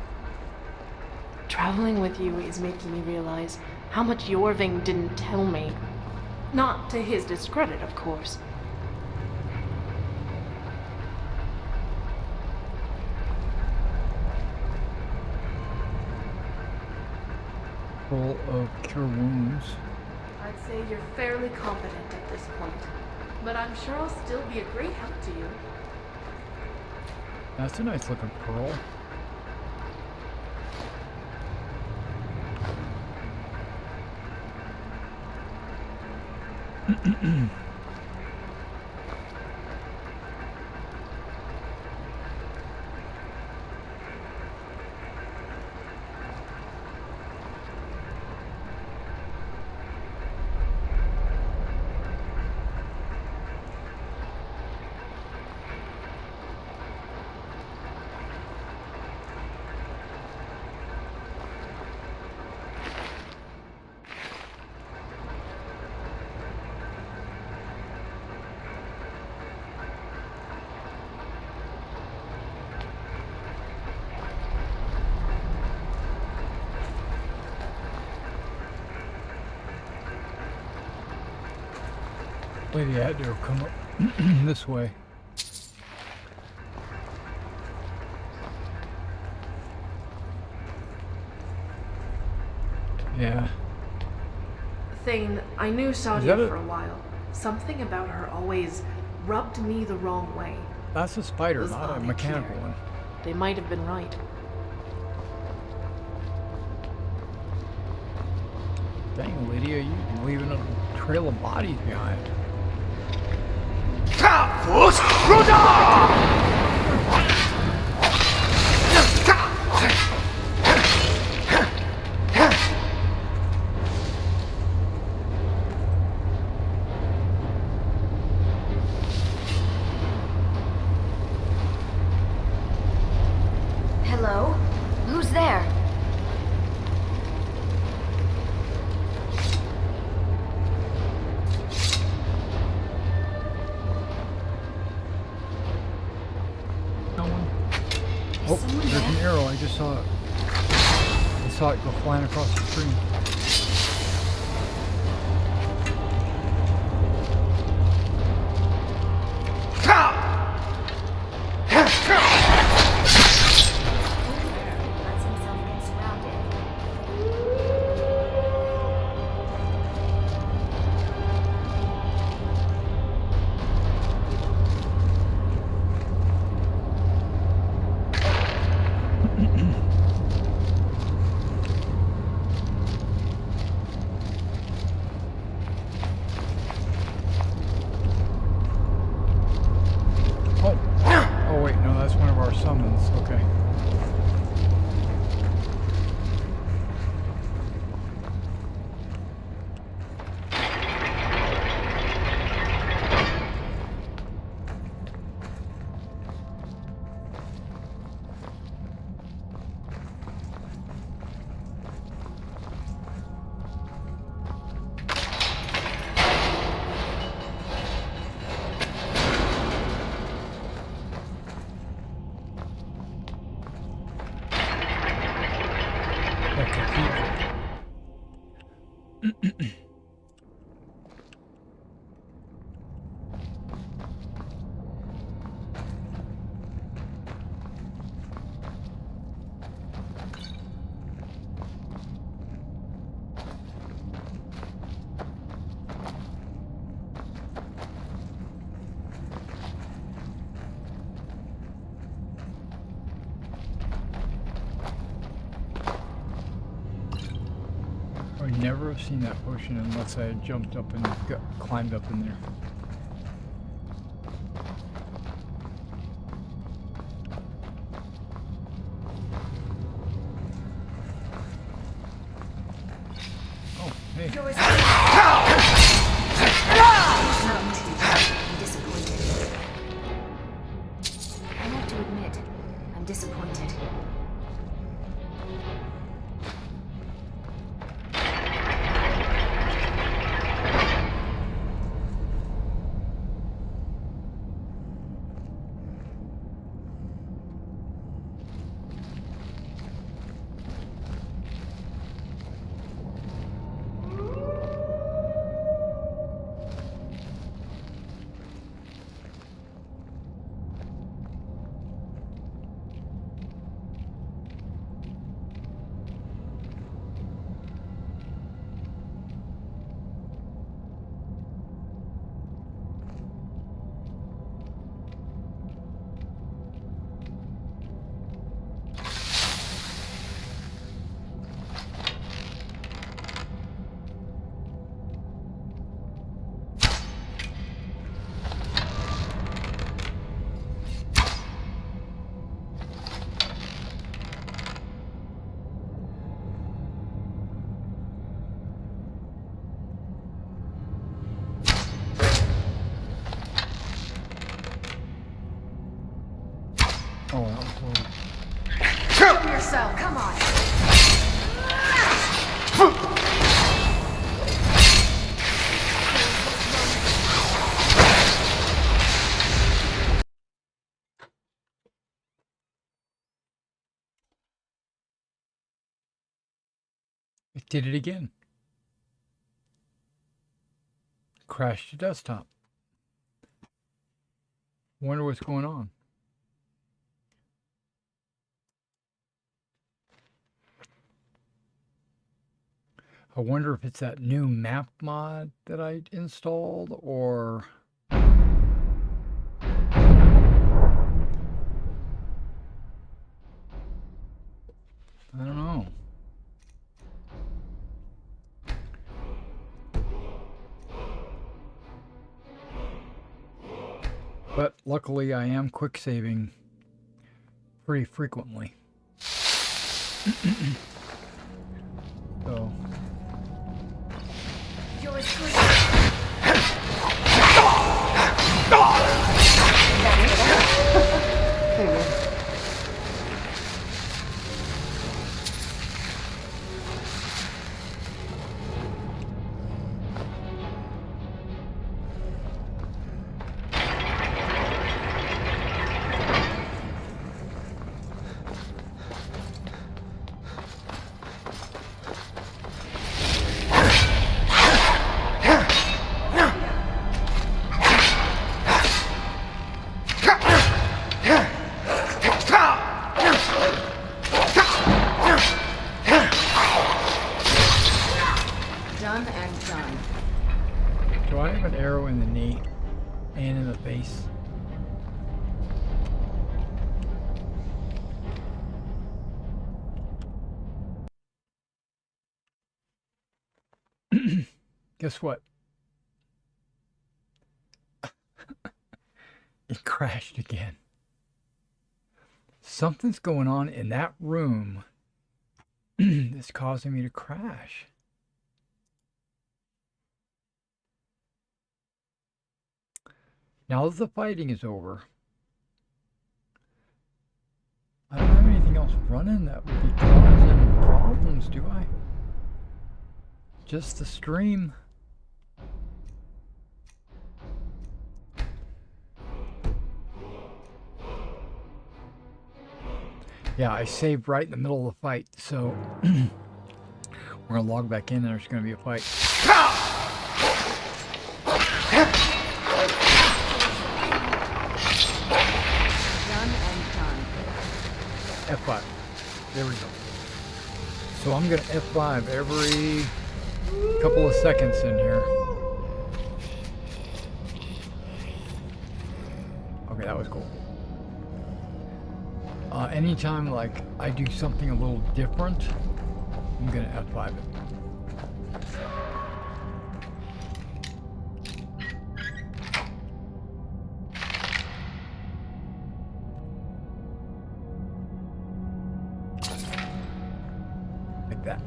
Traveling with you is making me realize how much Jorving didn't tell me. Not to his discredit, of course. Full of cure wounds. I'd say you're fairly competent at this point, but I'm sure I'll still be a great help to you. That's a nice looking pearl. Lydia had to have come up this way. Yeah. Thane, I knew Is Sadia that for a while. Something about her always rubbed me the wrong way. That's a spider, Those not a body mechanical cure. one. They might have been right. Dang, Lydia, you're leaving a trail of bodies behind. Hello? Who's there? No one. Oh, there's an arrow. I just saw it. I saw it go flying across the screen. Lets himself get surrounded. Oh. Oh wait, no, that's one of our summons. Okay. The cathedral. I would never have seen that potion unless I had jumped up and climbed up in there. Oh, hey. I'm disappointed. I have to admit, I'm disappointed. Oh, that was horrible. Help yourself, come on. It did it again. Crashed the desktop. Wonder what's going on. I wonder if it's that new map mod that I installed, or I don't know. But luckily I am quick saving pretty frequently. So You're as good. Done and done. do I have an arrow in the knee and in the face? Guess what? It crashed again. Something's going on in that room that's causing me to crash. Now that the fighting is over, I don't have anything else running that would be causing problems, do I? Just the stream. Yeah, I saved right in the middle of the fight, so we're gonna log back in and there's gonna be a fight. Done and done. F5. There we go. So I'm gonna F5 every couple of seconds in here. Okay, that was cool. Anytime like I do something a little different, I'm gonna F5 it. Like that.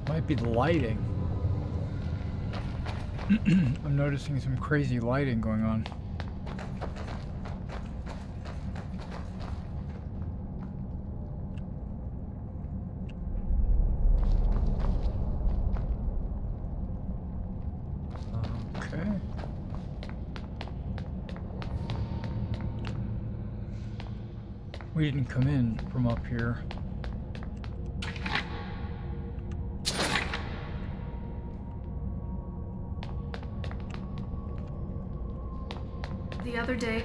Might be the lighting. I'm noticing some crazy lighting going on. Okay. We didn't come in from up here. The other day,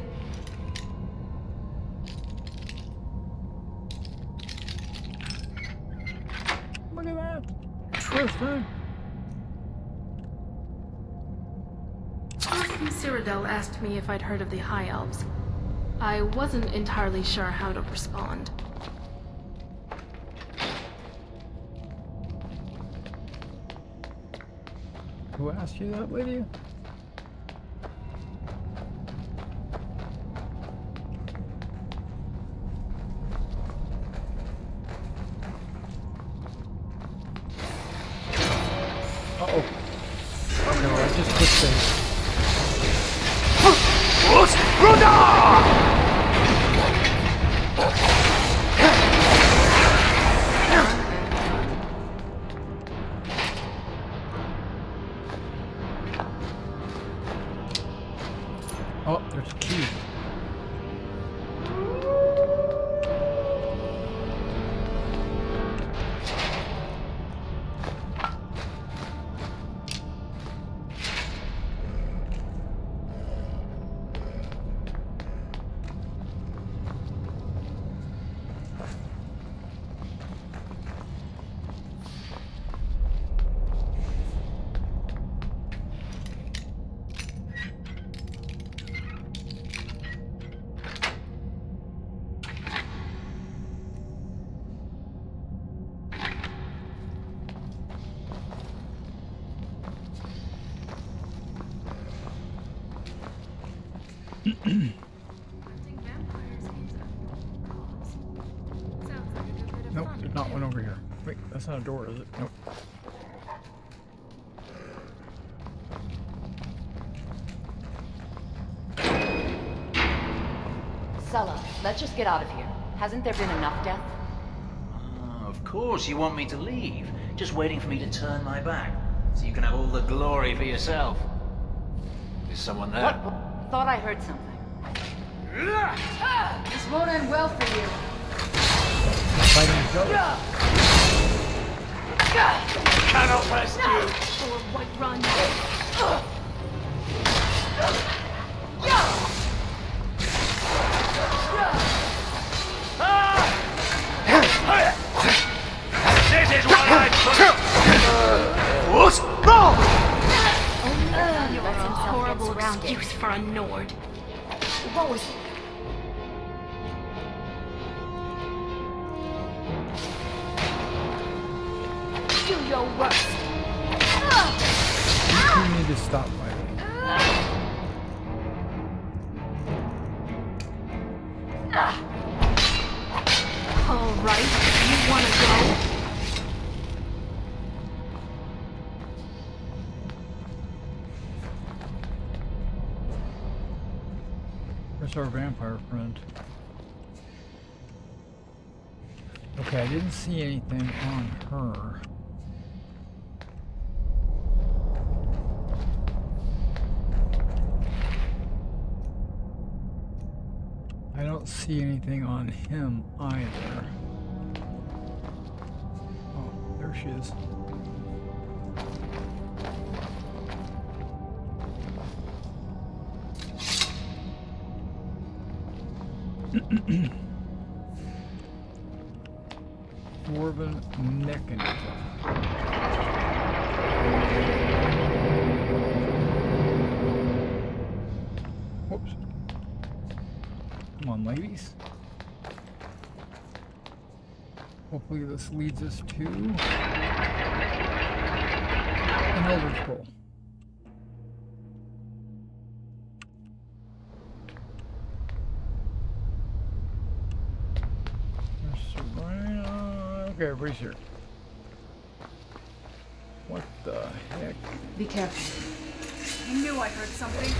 Look at that! First time. Cyrodiil asked me if I'd heard of the High Elves. I wasn't entirely sure how to respond. Who asked you that, Lydia? Uh-oh. Okay, well, I just switched things. Oh, there's a key. Nope, there's not one over here. Wait, that's not a door, is it? Nope. Sulla, let's just get out of here. Hasn't there been enough death? Of course you want me to leave. Just waiting for me to turn my back, so you can have all the glory for yourself. Is someone there? What? Thought I heard something. This won't end well for you. Fighting each other. Cannot rest you! Or White Run. This is what I That's a horrible excuse for a Nord. What was it? Do your worst. You need to stop fighting. All right, you want to go? Where's our vampire friend? Okay, I didn't see anything on her. I don't see anything on him either. Oh, there she is. Dwarven mechanism. Whoops. Come on, ladies. Hopefully this leads us to an Elder Scroll. Okay, everybody's here. What the heck? Be careful. I knew I heard something.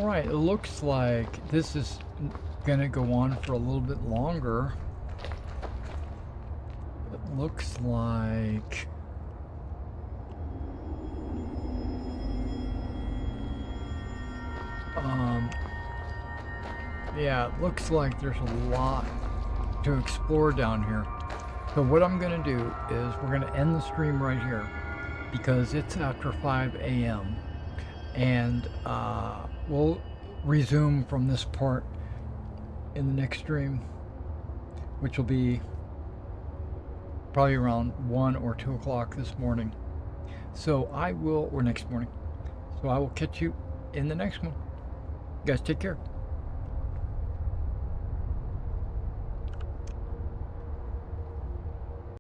Alright, it looks like this is gonna go on for a little bit longer. It looks like... yeah, it looks like there's a lot to explore down here. So what I'm gonna do is we're gonna end the stream right here because it's after 5 a.m. and we'll resume from this part in the next stream, which will be probably around 1 or 2 o'clock this morning. So I will, or next morning. So I will catch you in the next one. You guys take care.